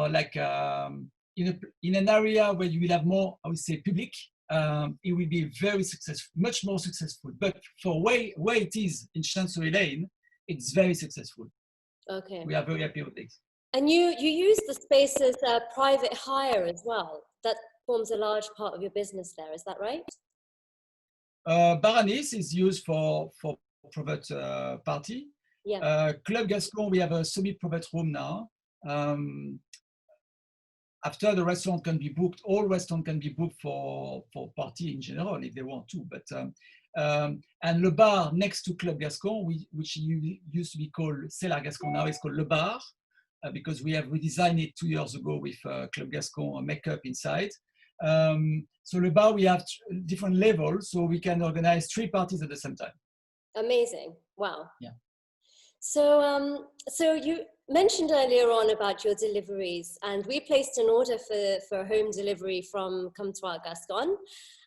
like in an area where you will have more, I would say, public, it will be very successful, much more successful. But for where it is in Chancery Lane, it's very successful. Okay. We are very happy with this. And you use the space as private hire as well. That forms a large part of your business there. Is that right? Baranis is used for private party. Yeah. Club Gascon, we have a semi-private room now. After the restaurant can be booked, all restaurants can be booked for party in general if they want to. But and Le Bar next to Club Gascon, which used to be called Cellar Gascon, now it's called Le Bar because we have redesigned it 2 years ago with Club Gascon makeup inside. So Le Bar, we have different levels, so we can organize 3 parties at the same time. Amazing! Wow. Yeah. So, so you mentioned earlier on about your deliveries, and we placed an order for home delivery from Comptoir Gascon,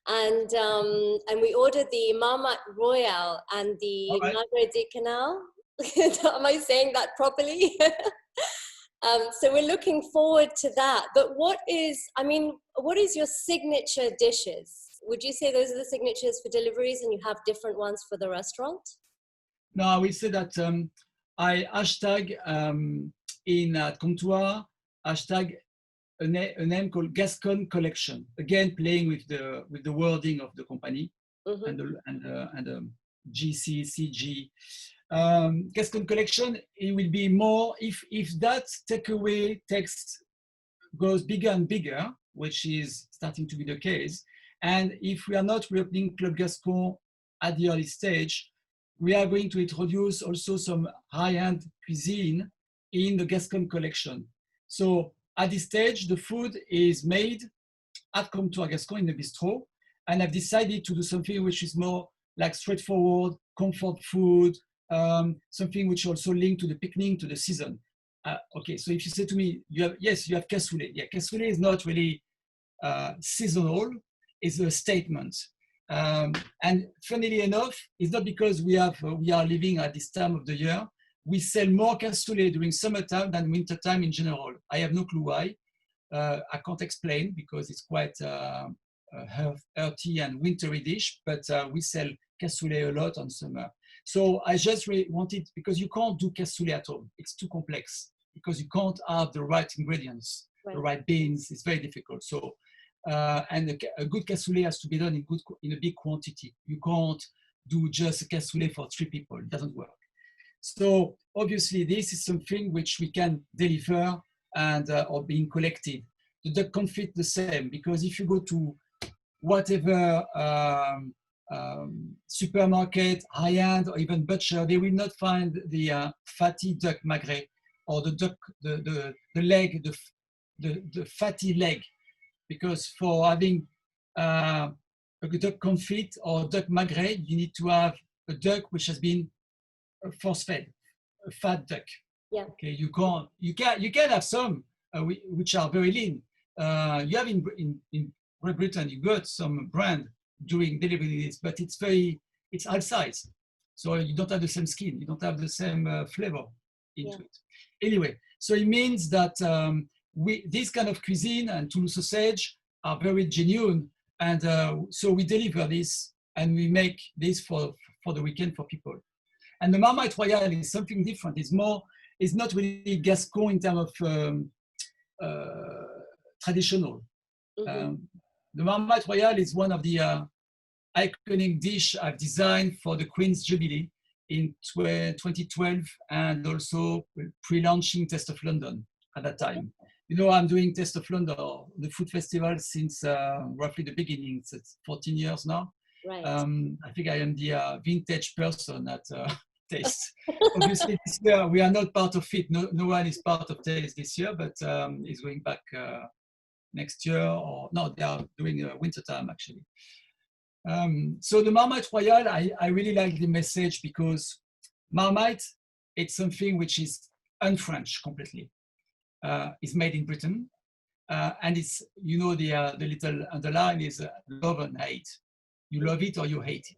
and we ordered the Marmite Royale and the Magret de Canal. Am I saying that properly? So we're looking forward to that. But what is your signature dishes? Would you say those are the signatures for deliveries and you have different ones for the restaurant? No, I will say that I hashtag in Comptoir, hashtag a name called Gascon Collection. Again, playing with the wording of the company and GC, CG. Gascon Collection, it will be more, if that takeaway text goes bigger and bigger, which is starting to be the case, and if we are not reopening Club Gascon at the early stage, we are going to introduce also some high-end cuisine in the Gascon Collection. So at this stage, the food is made at Comptoir Gascon in the bistro, and I've decided to do something which is more like straightforward, comfort food, something which also linked to the picnic, to the season. Okay, so if you say to me, you have cassoulet. Yeah, cassoulet is not really seasonal, it's a statement. And funnily enough, it's not because we are living at this time of the year. We sell more cassoulet during summertime than wintertime in general. I have no clue why. I can't explain because it's quite earthy and wintry dish, but we sell cassoulet a lot on summer. So I just really wanted, because you can't do cassoulet at home. It's too complex because you can't have the right ingredients, the right beans. It's very difficult. So, and a good cassoulet has to be done in a big quantity. You can't do just a cassoulet for 3 people. It doesn't work. So obviously this is something which we can deliver and or being collected. The duck confit the same, because if you go to whatever supermarket, high-end, or even butcher, they will not find the fatty duck magret or the duck, the leg, the fatty leg, because for having a duck confit or duck magret, you need to have a duck which has been force-fed, a fat duck. Yeah. Okay, you can have some which are very lean. You have in Great Britain, you got some brand doing deliveries, but it's outside, so you don't have the same skin, you don't have the same flavor into it. Anyway, so it means that this kind of cuisine and Toulouse sausage are very genuine, and so we deliver this and we make this for the weekend for people. And the Marmite Royale is something different. It's not really Gascon in terms of traditional. Mm-hmm. The Marmite Royale is one of the iconic dish I've designed for the Queen's Jubilee in 2012 and also pre-launching Taste of London at that time. You know, I'm doing Taste of London, the food festival, since roughly the beginning. It's 14 years now. Right. I think I am the vintage person at Taste. Obviously, this year we are not part of it. No one is part of Taste this year, but is going back next year. Or no, they are doing winter time actually. So the Marmite Royale, I really like the message because Marmite, it's something which is un-French completely. It's made in Britain, and it's, you know, the little underline is love and hate. You love it or you hate it.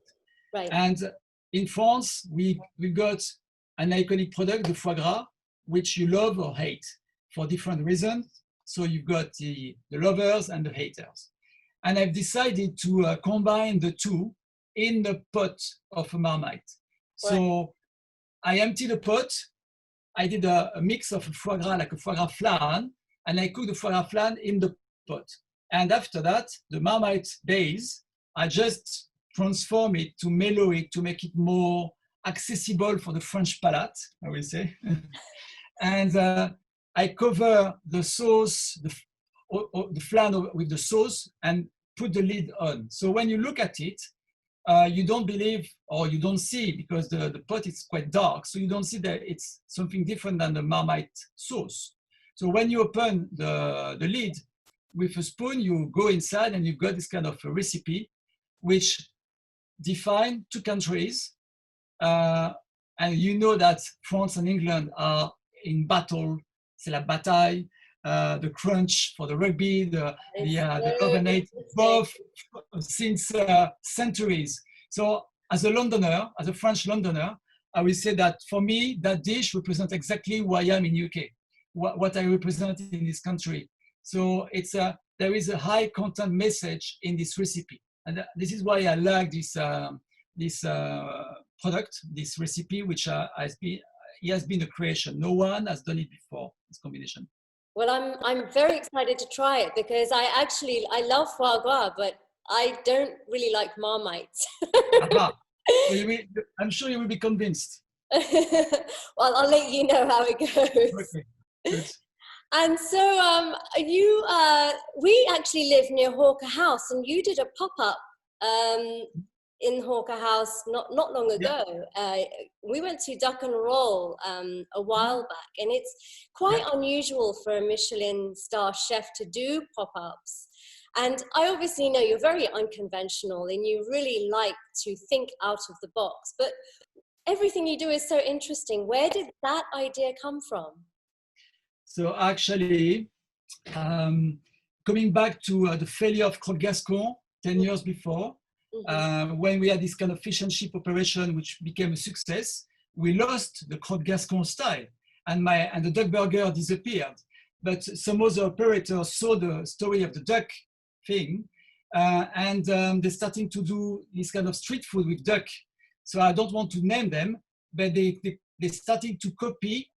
Right. And in France, we got an iconic product, the foie gras, which you love or hate for different reasons. So you've got the lovers and the haters. And I've decided to combine the two in the pot of a Marmite. So I emptied the pot. I did a mix of a foie gras, like a foie gras flan, and I cooked the foie gras flan in the pot. And after that, the Marmite base, I just transform it to mellow it, to make it more accessible for the French palate, I will say. And I cover the sauce, the flan with the sauce, and put the lid on. So when you look at it, you don't believe, or you don't see, because the pot is quite dark, so you don't see that it's something different than the Marmite sauce. So when you open the lid with a spoon, you go inside and you've got this kind of a recipe which define two countries. And you know that France and England are in battle. C'est la bataille. The crunch for the rugby, the love and hate, both since centuries. So as a Londoner, as a French Londoner, I will say that for me, that dish represents exactly who I am in UK, what I represent in this country. So there is a high content message in this recipe. And this is why I like this product, this recipe, which has been a creation. No one has done it before, this combination. Well, I'm very excited to try it because I love foie gras, but I don't really like Marmite. So I'm sure you will be convinced. Well, I'll let you know how it goes. Okay. Good. And so we actually live near Hawker House, and you did a pop-up in Hawker House not long ago. Yeah. We went to Duck and Roll a while back, and it's quite unusual for a Michelin star chef to do pop-ups. And I obviously know you're very unconventional and you really like to think out of the box, but everything you do is so interesting. Where did that idea come from? So actually, coming back to the failure of Croque Gascon 10 years before, when we had this kind of fish and chip operation, which became a success, we lost the Croque Gascon style, and the duck burger disappeared. But some other operators saw the story of the duck thing, and they're starting to do this kind of street food with duck. So I don't want to name them, but they're starting to copy,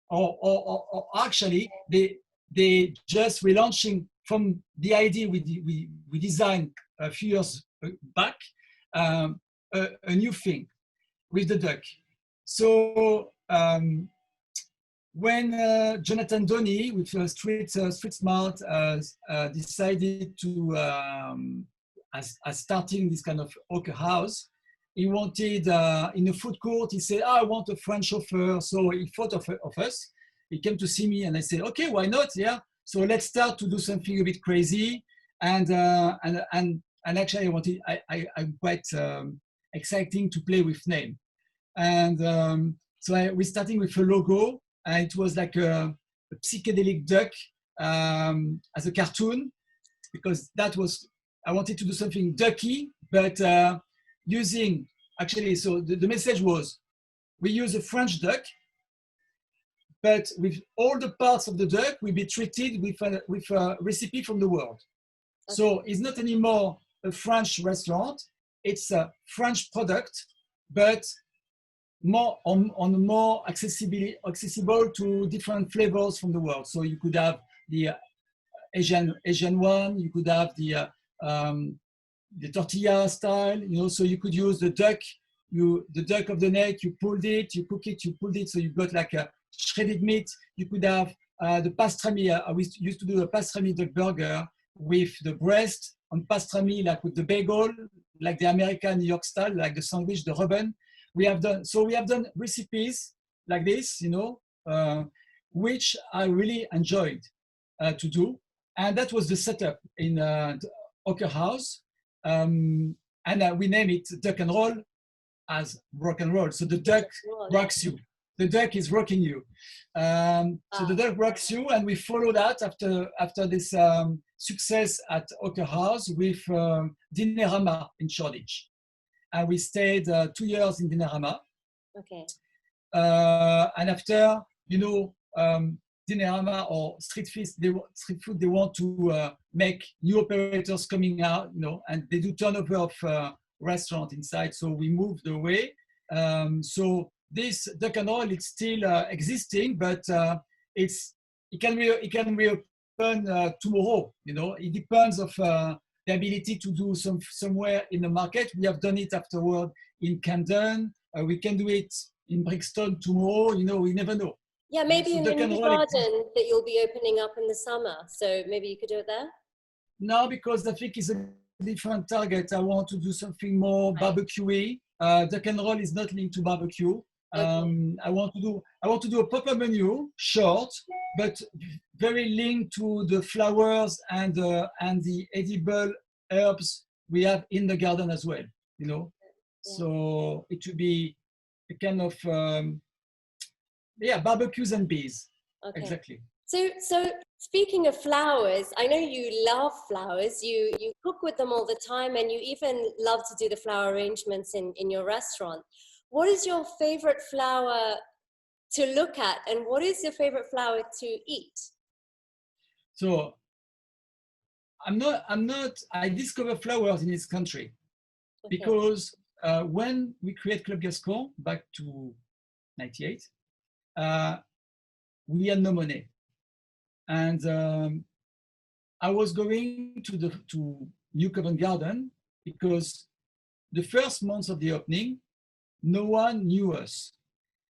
or actually they just relaunching from the idea we designed a few years back, a new thing with the duck. So when Jonathan Donny with Street Smart decided to as starting this kind of Hawker House, he wanted in a food court. He said, "I want a French chauffeur." So he thought of us. He came to see me, and I said, "Okay, why not? Yeah. So let's start to do something a bit crazy." And actually, I'm quite exciting to play with name. And so we're starting with a logo, and it was like a psychedelic duck as a cartoon, because I wanted to do something ducky, but using, actually, so the message was, we use a French duck, but with all the parts of the duck will be treated with a recipe from the world. Okay. So it's not anymore a French restaurant, it's a French product, but more accessible to different flavors from the world. So you could have the Asian one, you could have the tortilla style, you know, so you could use the duck of the neck, you pulled it, you cook it, you pulled it, so you got like a shredded meat. You could have the pastrami. We used to do a pastrami duck burger with the breast on pastrami, like with the bagel, like the American New York style, like the sandwich, the reuben. We have done recipes like this, you know, which I really enjoyed to do. And that was the setup in the Ocker House. And we name it Duck and Roll as rock and roll. So the duck rocks you. The duck is rocking you. So the duck rocks you, and we follow that after this success at Ocker House with Dinerama in Shoreditch. And we stayed 2 years in Dinerama. Okay. And after, you know, Dinerama or street food, they want to make new operators coming out, you know, and they do turnover of restaurant inside. So we moved away. So this duck and roll, it's still existing, but it can reopen tomorrow. You know, it depends of the ability to do somewhere in the market. We have done it afterward in Camden. We can do it in Brixton tomorrow. You know, we never know. Yeah, maybe in the new garden that you'll be opening up in the summer. So maybe you could do it there? No, because I think it's a different target. I want to do something more barbecue-y. Duck and roll is not linked to barbecue. Okay. I want to do a pop-up menu, short, but very linked to the flowers and the edible herbs we have in the garden as well. You know, yeah. So it should be a kind of barbecues and bees. Okay. Exactly. So speaking of flowers, I know you love flowers. You cook with them all the time, and you even love to do the flower arrangements in your restaurant. What is your favorite flower to look at, and what is your favorite flower to eat? So I discover flowers in this country. Okay. Because when we create Club Gascon back to 98, we had no money. And I was going to New Covent Garden because the first months of the opening, no one knew us.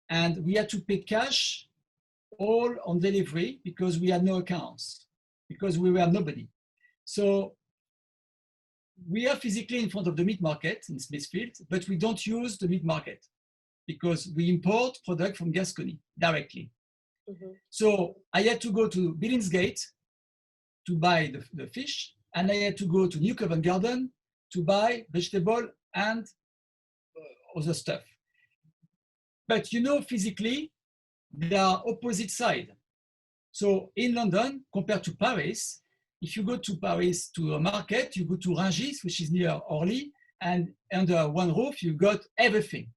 And we had to pay cash all on delivery because we had no accounts, because we were nobody. So we are physically in front of the meat market in Smithfield, but we don't use the meat market because we import product from Gascony directly. Mm-hmm. So I had to go to Billingsgate to buy the fish, and I had to go to New Covent Garden to buy vegetable and other stuff. But you know, physically, they are opposite sides. So in London, compared to Paris, if you go to Paris to a market, you go to Rungis, which is near Orly, and under one roof, you got everything.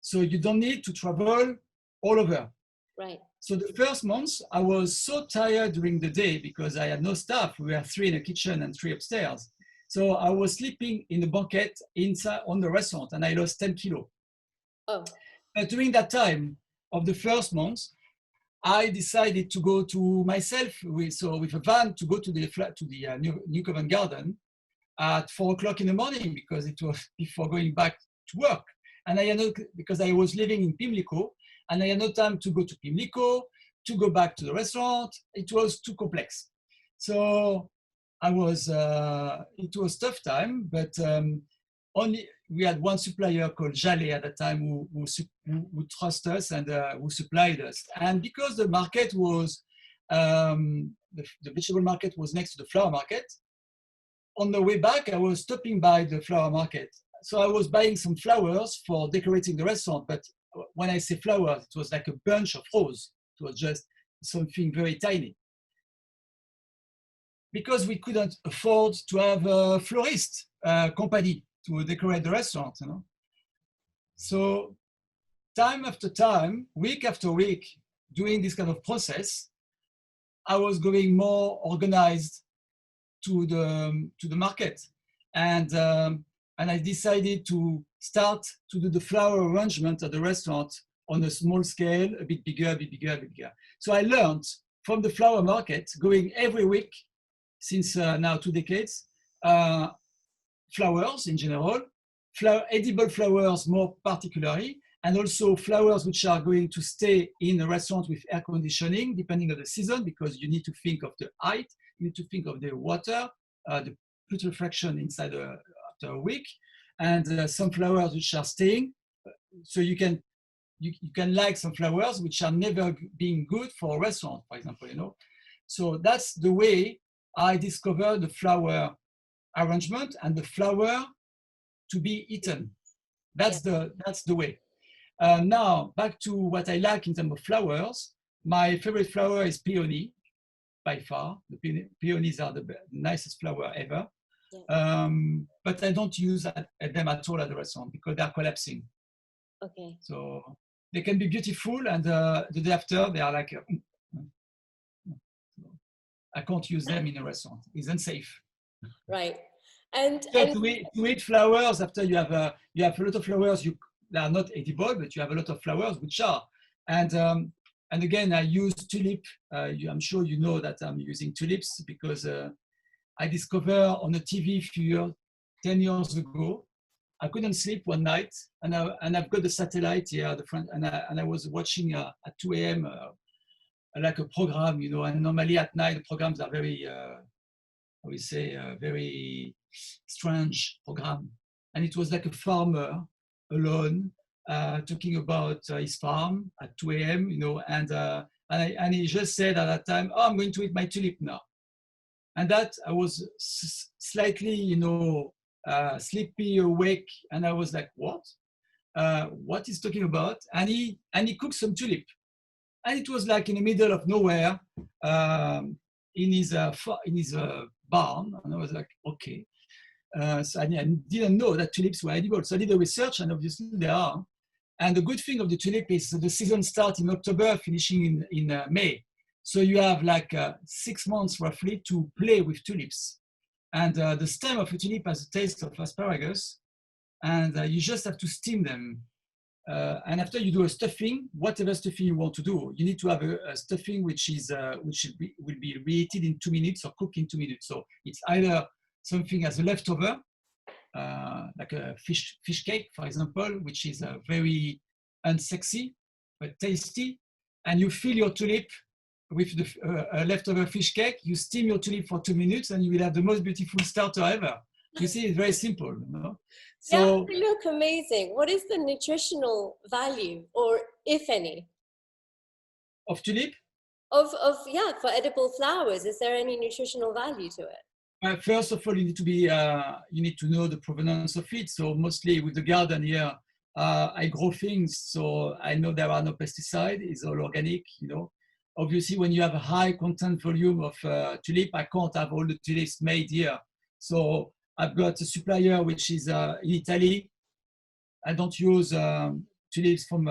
So you don't need to travel all over. Right. So the first months, I was so tired during the day because I had no staff. We were 3 in the kitchen and 3 upstairs. So I was sleeping in the banquette inside on the restaurant, and I lost 10 kilos. Oh. But during that time of the first months, I decided to go to myself with a van to go to the New Covent Garden at 4 o'clock in the morning because it was before going back to work. And I had no, because I was living in Pimlico, and I had no time to go to Pimlico, to go back to the restaurant. It was too complex. So it was tough time, but we had one supplier called Jallet at the time who trust us and who supplied us. And because the market was, the vegetable market was next to the flower market, on the way back, I was stopping by the flower market. So I was buying some flowers for decorating the restaurant, but when I say flowers, it was like a bunch of roses. It was just something very tiny. Because we couldn't afford to have a florist company to decorate the restaurant, you know. So time after time, week after week, doing this kind of process, I was going more organized to the market. And and I decided to start to do the flower arrangement at the restaurant on a small scale, a bit bigger, a bit bigger, a bit bigger. So I learned from the flower market, going every week since now 2 decades, flowers in general, edible flowers more particularly, and also flowers which are going to stay in a restaurant with air conditioning, depending on the season, because you need to think of the height, you need to think of the water, the putrefaction inside after a week, and some flowers which are staying. So you can like some flowers which are never being good for a restaurant, for example, you know. So that's the way I discovered the flower arrangement and the flower to be eaten. That's the way. Now back to what I like in terms of flowers. My favorite flower is peony, by far. The peonies are the nicest flower ever. Yeah. But I don't use them at all at the restaurant because they are collapsing. Okay. So they can be beautiful, and the day after they are like, I can't use them in a restaurant. It's unsafe. Right. And to eat flowers after you have a lot of flowers, they are not edible, but you have a lot of flowers which are. And again, I use tulip. I'm sure you know that I'm using tulips because I discovered on the TV 10 years ago. I couldn't sleep one night, and I've got the satellite here at the front, and I was watching at 2 a.m. Like a program, you know. And normally at night the programs are very, very strange program. And it was like a farmer alone talking about his farm at 2 a.m. You know, and he just said at that time, "Oh, I'm going to eat my tulip now," and that I was slightly, you know, sleepy, awake, and I was like, what he's talking about? And he cooked some tulip, and it was like in the middle of nowhere, in his barn, and I was like, okay. So I didn't know that tulips were edible, so I did the research, and obviously they are. And the good thing of the tulip is the season starts in October, finishing in May. So you have like 6 months roughly to play with tulips. And the stem of a tulip has a taste of asparagus, and you just have to steam them. And after you do a stuffing, whatever stuffing you want to do, you need to have a stuffing which will be reheated in 2 minutes or cooked in 2 minutes. So it's either something as a leftover, like a fish cake, for example, which is very unsexy but tasty, and you fill your tulip with the leftover fish cake. You steam your tulip for 2 minutes, and you will have the most beautiful starter ever. You see, it's very simple, you know? So, yeah, they look amazing. What is the nutritional value, or if any, of tulip? For edible flowers, is there any nutritional value to it? First of all, you need to know the provenance of it. So mostly with the garden here, I grow things, so I know there are no pesticides. It's all organic, you know. Obviously, when you have a high content volume of tulip, I can't have all the tulips made here. So I've got a supplier which is in Italy. I don't use tulips from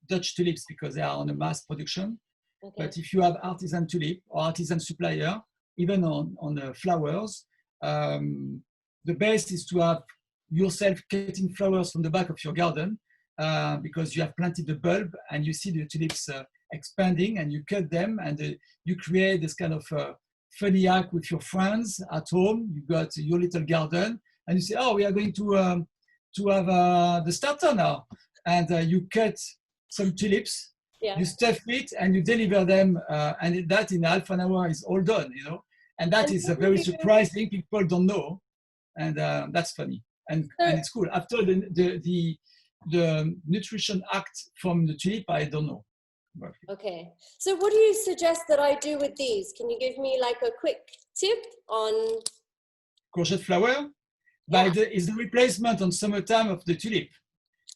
Dutch tulips because they are on a mass production. Okay. But if you have artisan tulip or artisan supplier, even on the flowers, the best is to have yourself cutting flowers from the back of your garden, because you have planted the bulb and you see the tulips expanding, and you cut them, and you create this kind of funny act with your friends at home. You got your little garden, and you say, "Oh, we are going to have the starter now," and you cut some tulips. Yeah. You stuff it and you deliver them, and that in half an hour is all done, you know. And that is very surprising. People don't know, and that's funny, and it's cool. After the nutrition act from the tulip, I don't know. Okay, so what do you suggest that I do with these? Can you give me like a quick tip on courgette flower? Yeah. Is the replacement on summertime of the tulip.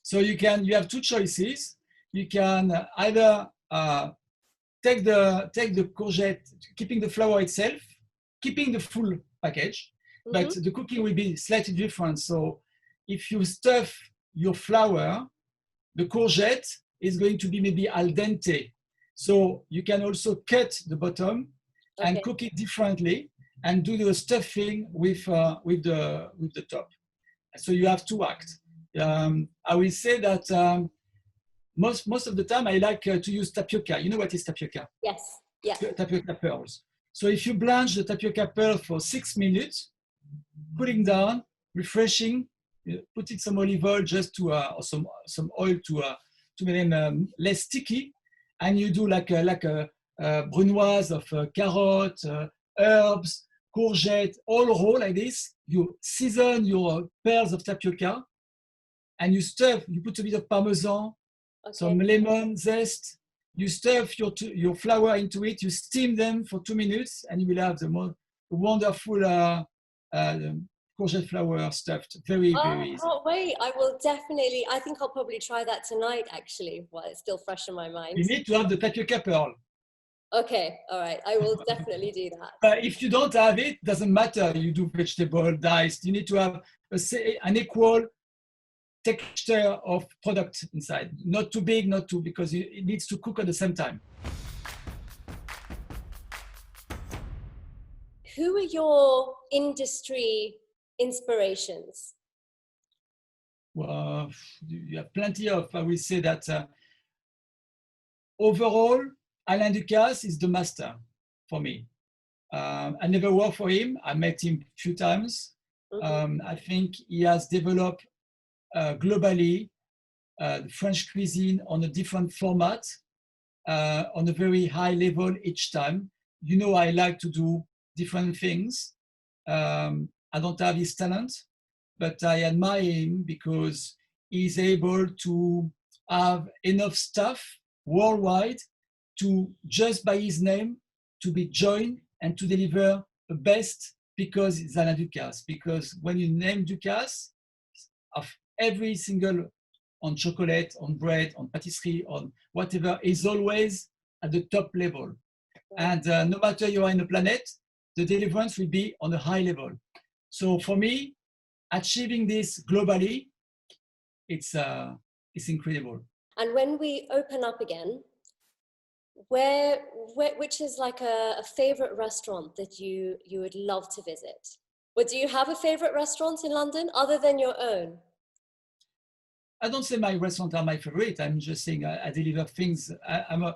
So you have two choices. You can either take the courgette, keeping the flower itself, keeping the full package, but the cooking will be slightly different. So if you stuff your flower, the courgette is going to be maybe al dente. So you can also cut the bottom and cook it differently. and do the stuffing with the top. So you have two acts. I will say that most of the time I like to use tapioca. You know what is tapioca? Yes. Yeah. Tapioca pearls. So if you blanch the tapioca pearl for 6 minutes, cooling down, refreshing, put in some olive oil just to or some oil to make them less sticky, and you do like a brunoise of carrot, herbs, courgette, all raw like this. You season your pearls of tapioca, and you stuff. You put a bit of parmesan, some lemon zest. You stuff your flour into it. You steam them for 2 minutes, and you will have the most wonderful courgette flour stuffed. Very easy. I can't wait. I will definitely. I think I'll probably try that tonight. Actually, while it's still fresh in my mind. You need to have the tapioca pearl. Okay, all right. I will definitely do that. But if you don't have it, doesn't matter. You do vegetable diced. You need to have an equal texture of product inside. Not too big, not too, because it needs to cook at the same time. Who are your industry inspirations? Well, you have plenty of, I will say that overall, Alain Ducasse is the master for me. I never worked for him. I met him a few times. I think he has developed globally the French cuisine on a different format, on a very high level each time. You know, I like to do different things. I don't have his talent, but I admire him because he's able to have enough staff worldwide to, just by his name, to be joined and to deliver the best, because it's Alain Ducasse. Because when you name Ducasse, of every single, on chocolate, on bread, on patisserie, on whatever, is always at the top level. And no matter you are in the planet, the deliverance will be on a high level. So for me, achieving this globally, it's incredible. And when we open up again, which is like a favorite restaurant that you would love to visit? Or do you have a favorite restaurant in London other than your own? I don't say my restaurants are my favorite. I'm just saying I deliver things. I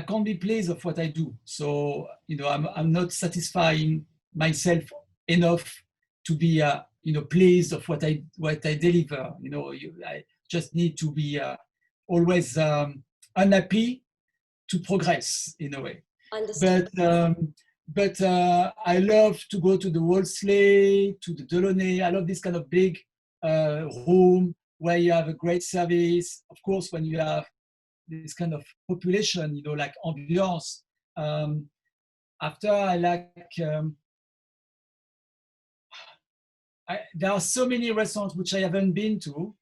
can't be pleased of what I do. So, you know, I'm not satisfying myself enough to be, pleased of what I deliver. You know, I just need to be always unhappy to progress in a way. Understood. But I love to go to the Wolseley, to the Delaunay. I love this kind of big room where you have a great service. Of course, when you have this kind of population, you know, like ambiance. After I like, there are so many restaurants which I haven't been to,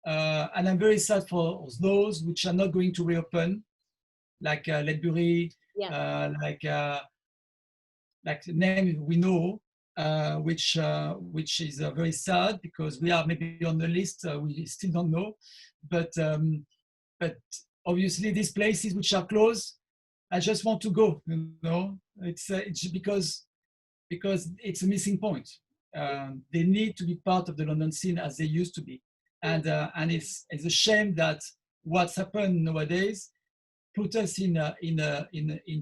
and I'm very sad for those which are not going to reopen, like Ledbury, like the name we know, which is very sad because we are maybe on the list, we still don't know, but obviously these places which are closed, I just want to go. You know, it's because it's a missing point. They need to be part of the London scene as they used to be, and it's a shame that what's happened nowadays put us in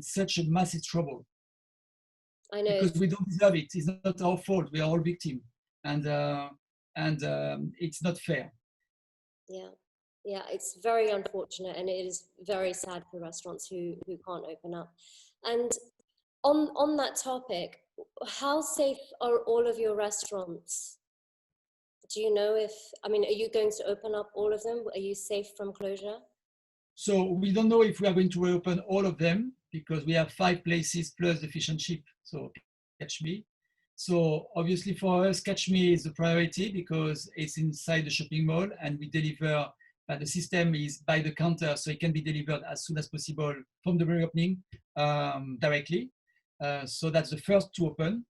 such a massive trouble. I know, because we don't deserve it. It's not our fault. We are all victims, and it's not fair. Yeah, it's very unfortunate, and it is very sad for restaurants who can't open up. And on that topic, how safe are all of your restaurants? Do you know are you going to open up all of them? Are you safe from closure? So we don't know if we are going to reopen all of them because we have 5 places plus the fish and chip, so Catch Me. So obviously for us, Catch Me is the priority because it's inside the shopping mall and we deliver, the system is by the counter, so it can be delivered as soon as possible from the very opening directly. So that's the first to open.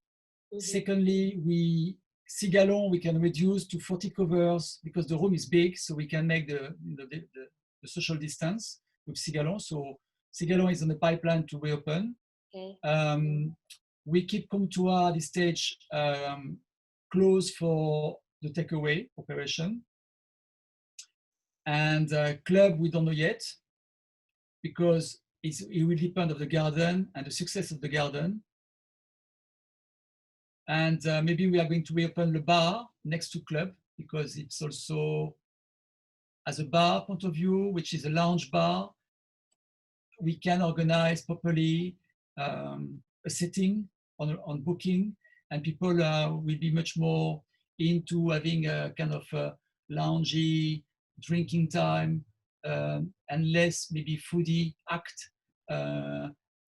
Mm-hmm. Secondly, Cigalon, we can reduce to 40 covers because the room is big, so we can make the social distance with Cigalon. So Cigalon is on the pipeline to reopen. Okay. we keep Comptoir at this stage closed for the takeaway operation. And club, we don't know yet, because it will depend on the garden and the success of the garden. And maybe we are going to reopen the bar next to club, because it's also, as a bar point of view, which is a lounge bar, we can organize properly a setting on booking, and people will be much more into having a kind of a loungy drinking time, and less maybe foodie act.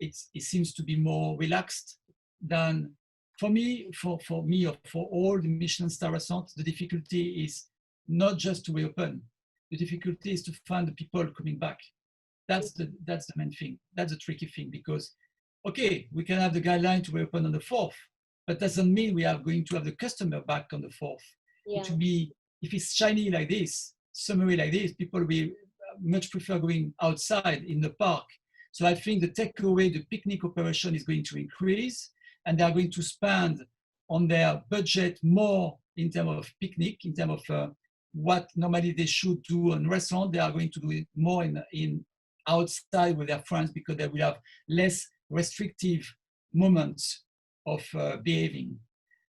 It seems to be more relaxed than, for me or for all the Michelin star restaurants. The difficulty is not just to reopen. The difficulty is to find the people coming back. That's the main thing. That's the tricky thing, because, okay, we can have the guideline to reopen on the 4th, but doesn't mean we are going to have the customer back on the 4th. Yeah. It will be, if it's shiny like this, summery like this, people will much prefer going outside in the park. So I think the takeaway, the picnic operation is going to increase, and they are going to spend on their budget more in terms of picnic, in terms of what normally they should do in restaurant. They are going to do it more in outside with their friends, because they will have less restrictive moments of behaving.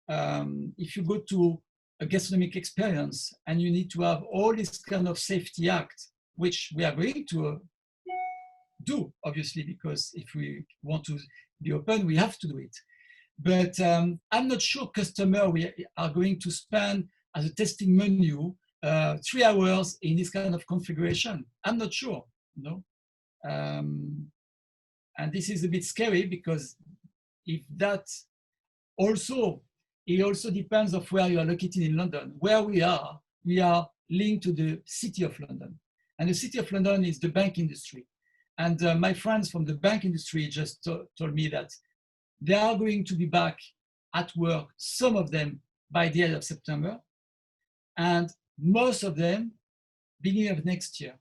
If you go to a gastronomic experience and you need to have all this kind of safety act, which we are going to do, obviously, because if we want to be open, we have to do it. But I'm not sure customers we are going to spend as a testing menu 3 hours in this kind of configuration. I'm not sure, you know. And this is a bit scary, because if that also, it also depends of where you are located in London. Where we are linked to the City of London. And the City of London is the bank industry. And my friends from the bank industry just told me that they are going to be back at work, some of them by the end of September, and most of them beginning of next year.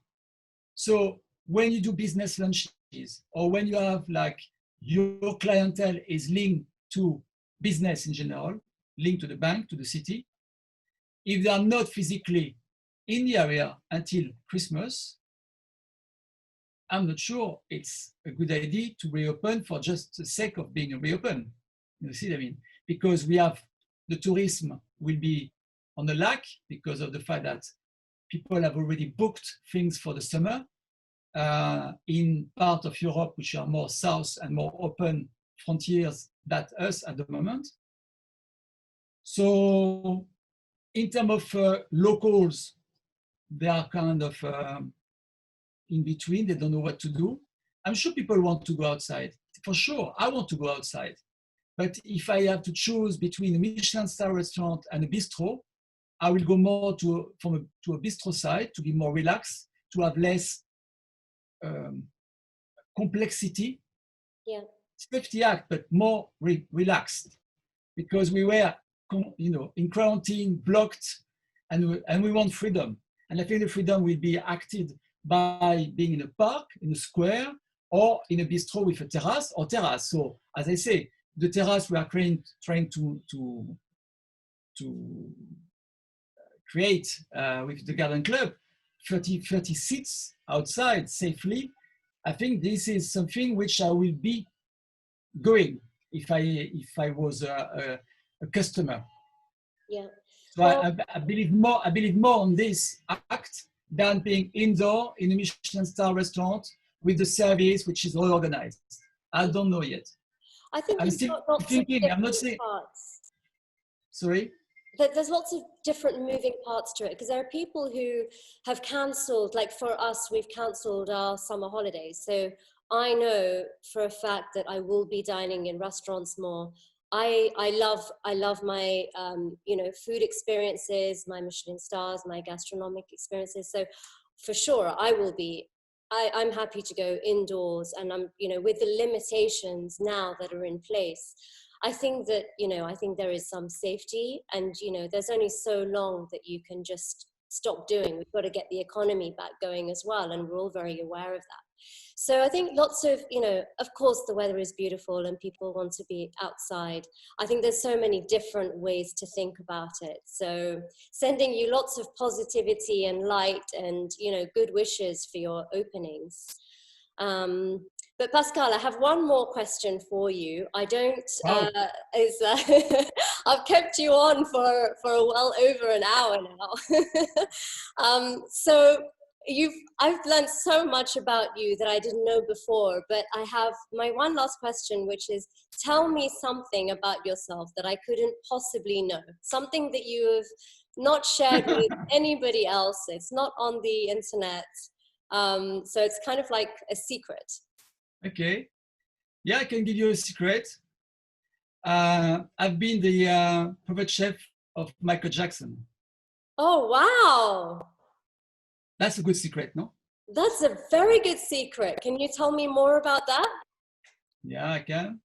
So when you do business lunches, or when you have like your clientele is linked to business in general, linked to the bank, to the city, if they are not physically in the area until Christmas, I'm not sure it's a good idea to reopen for just the sake of being reopened. You see what I mean? Because we have the tourism will be on the lack, because of the fact that people have already booked things for the summer in part of Europe, which are more south and more open frontiers than us at the moment. So in terms of locals, they are kind of in between. They don't know what to do. I'm sure people want to go outside. For sure, I want to go outside. But if I have to choose between a Michelin star restaurant and a bistro, I will go more to a bistro side, to be more relaxed, to have less complexity. Yeah. Safety act, but more relaxed, because we were, in quarantine, blocked, and we want freedom. And I think the freedom will be acted by being in a park, in a square, or in a bistro with a terrace or terrace. So, as I say, the terrace we are trying to create with the garden club, 30 seats outside safely. I think this is something which I will be going if I was a customer. Yeah. So well, I believe more on this act than being indoor in a Michelin star restaurant with the service which is well organized. I don't know yet. I think I'm still thinking. I'm not saying. Parts. Sorry. There's lots of different moving parts to it, because there are people who have cancelled, like for us, we've cancelled our summer holidays. So I know for a fact that I will be dining in restaurants more. I love my food experiences, my Michelin stars, my gastronomic experiences. So for sure I will be. I'm happy to go indoors, and I'm with the limitations now that are in place. I think that I think there is some safety, and there's only so long that you can just stop doing. We've got to get the economy back going as well, and we're all very aware of that. So I think lots of, you know, of course the weather is beautiful and people want to be outside. I think there's so many different ways to think about it. So sending you lots of positivity and light and, you know, good wishes for your openings. But Pascal, I have one more question for you. I don't, Wow. I've kept you on for well over an hour now. So I've learned so much about you that I didn't know before, but I have my one last question, which is, tell me something about yourself that I couldn't possibly know, something that you have not shared with anybody else. It's not on the internet. So it's kind of like a secret. Okay. Yeah, I can give you a secret. I've been the private chef of Michael Jackson. Oh, wow. That's a good secret, no? That's a very good secret. Can you tell me more about that? Yeah, I can.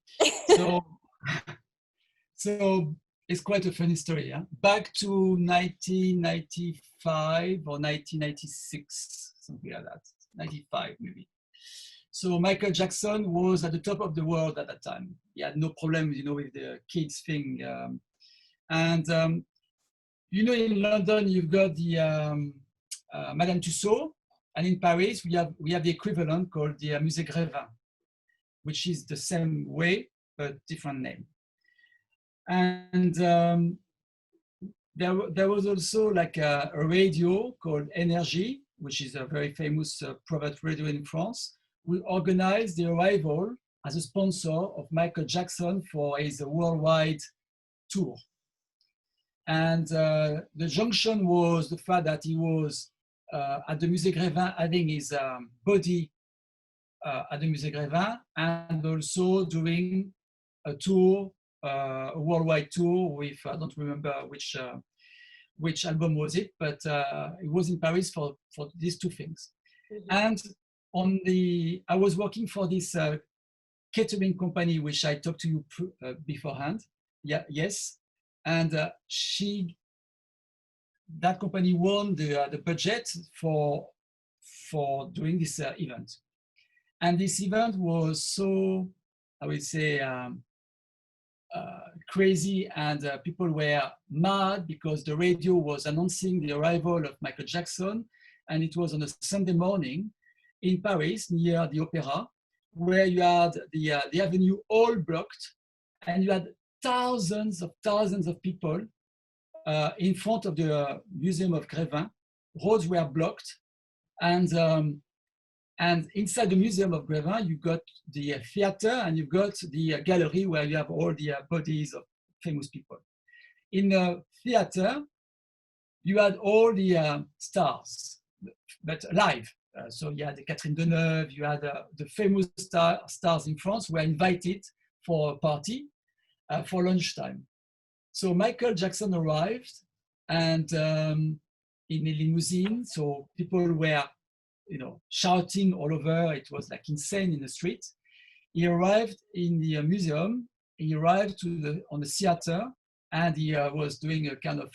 So it's quite a funny story. Yeah? Back to 1995 or 1996, something like that. 95 maybe. So Michael Jackson was at the top of the world at that time. He had no problem, you know, with the kids thing. You know, in London you've got the Madame Tussauds, and in Paris we have the equivalent called the Musée Grévin, which is the same way but different name. And there was also like a radio called Énergie, which is a very famous private radio in France. We organized the arrival as a sponsor of Michael Jackson for his worldwide tour. And the junction was the fact that he was at the Musée Grévin having his body at the Musée Grévin, and also doing a tour, a worldwide tour with, I don't remember which album was it, but it was in Paris for these two things. Mm-hmm. And I was working for this catering company, which I talked to you beforehand. Yeah, yes. And that company won the budget for doing this event. And this event was so, I would say, crazy, and people were mad because the radio was announcing the arrival of Michael Jackson, and it was on a Sunday morning in Paris near the Opera, where you had the avenue all blocked, and you had thousands of people in front of the Museum of Grévin. Roads were blocked, and inside the Museum of Grévin, you got the theater and you've got the gallery where you have all the bodies of famous people. In the theater, you had all the stars, but live. So you had Catherine Deneuve, you had the famous stars in France were invited for a party for lunchtime. So Michael Jackson arrived, and in a limousine, so people were, you know, shouting all over. It was like insane in the street. He arrived in the museum. He arrived on the theater, and he was doing a kind of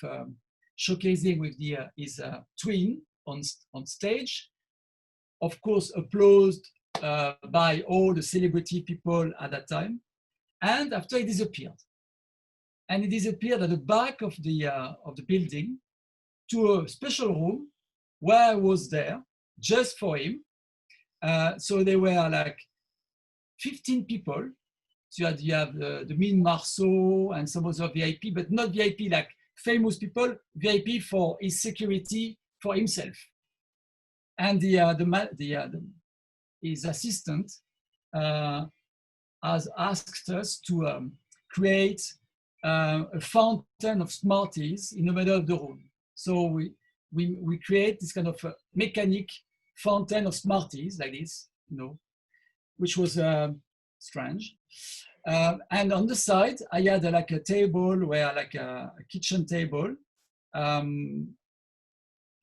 showcasing with his twin on stage. Of course, applauded by all the celebrity people at that time. And after, he disappeared. And he disappeared at the back of the building to a special room where I was there just for him. So there were like 15 people. So you have the Mine Marceau and some other VIP, but not VIP like famous people, VIP for his security for himself. And his assistant has asked us to create a fountain of Smarties in the middle of the room. So we create this kind of mechanic fountain of Smarties like this, you know, which was strange. And on the side, I had like a table where like a kitchen table,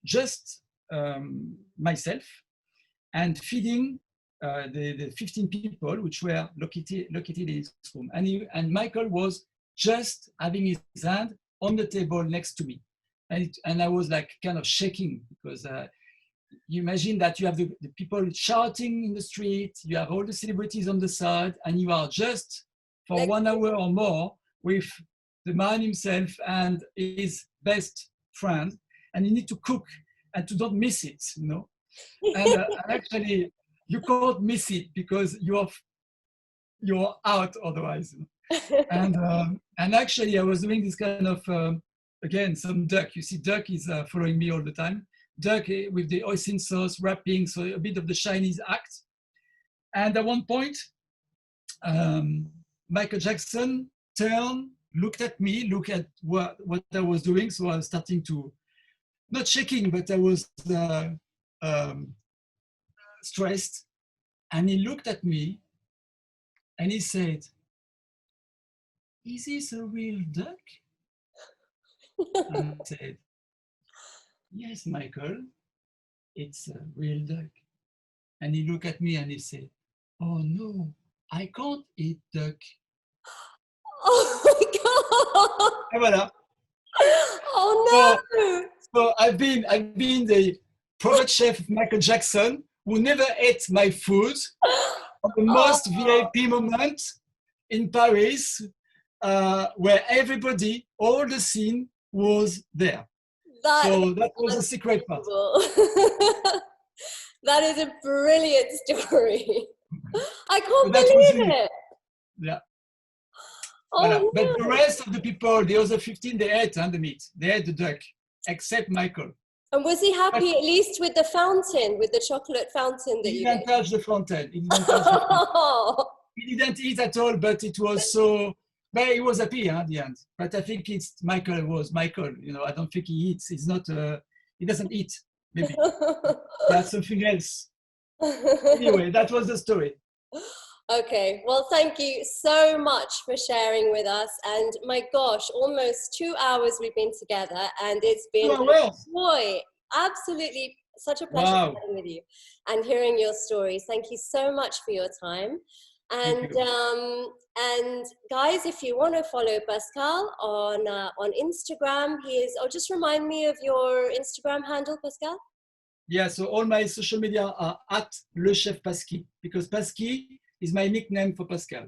just myself, and feeding the 15 people which were located in his room. And Michael was just having his hand on the table next to me. and I was like kind of shaking because you imagine that you have the people shouting in the street, you have all the celebrities on the side, and you are just for 1 hour or more with the man himself and his best friend, and you need to cook and to don't miss it, you know. And actually, you can't miss it because you're out otherwise. You know? And actually, I was doing this kind of again some duck. You see, duck is following me all the time. Duck with the hoisin sauce wrapping, so a bit of the Chinese act. And at one point, Michael Jackson turned, looked at me, looked at what I was doing. So I was starting to, not shaking, but I was stressed. And he looked at me and he said, "Is this a real duck?" And I said, "Yes, Michael, it's a real duck." And he looked at me and he said, "Oh no, I can't eat duck." Oh my God. And voilà. Oh no. So I've been the private chef of Michael Jackson who never ate my food on the most VIP moment in Paris, where everybody, all the scene was there. So that was the secret part. That is a brilliant story. I can't believe it. Yeah. Oh, Voilà. no. But the rest of the people, the other 15, they ate the meat. They ate the duck, except Michael. And was he happy at least with the fountain, with the chocolate fountain that he you didn't touch the fountain. He didn't touch the fountain. He didn't eat at all, but it was so. But he was happy at the end. But I think it's Michael was Michael. You know, I don't think he eats. He's not. He doesn't eat. Maybe that's something else. Anyway, that was the story. Okay, well, thank you so much for sharing with us. And my gosh, almost 2 hours we've been together, and it's been a joy. Absolutely, such a pleasure chatting with you and hearing your stories. Thank you so much for your time. And guys, if you want to follow Pascal on Instagram, he is. Oh, just remind me of your Instagram handle, Pascal. Yeah, so all my social media are at Le Chef Pasqui, because Pasqui is my nickname for Pascal.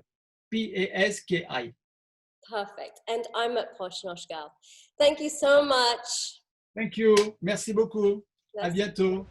P-A-S-K-I. Perfect. And I'm at Pascal. Thank you so much. Thank you. Merci beaucoup. À bientôt.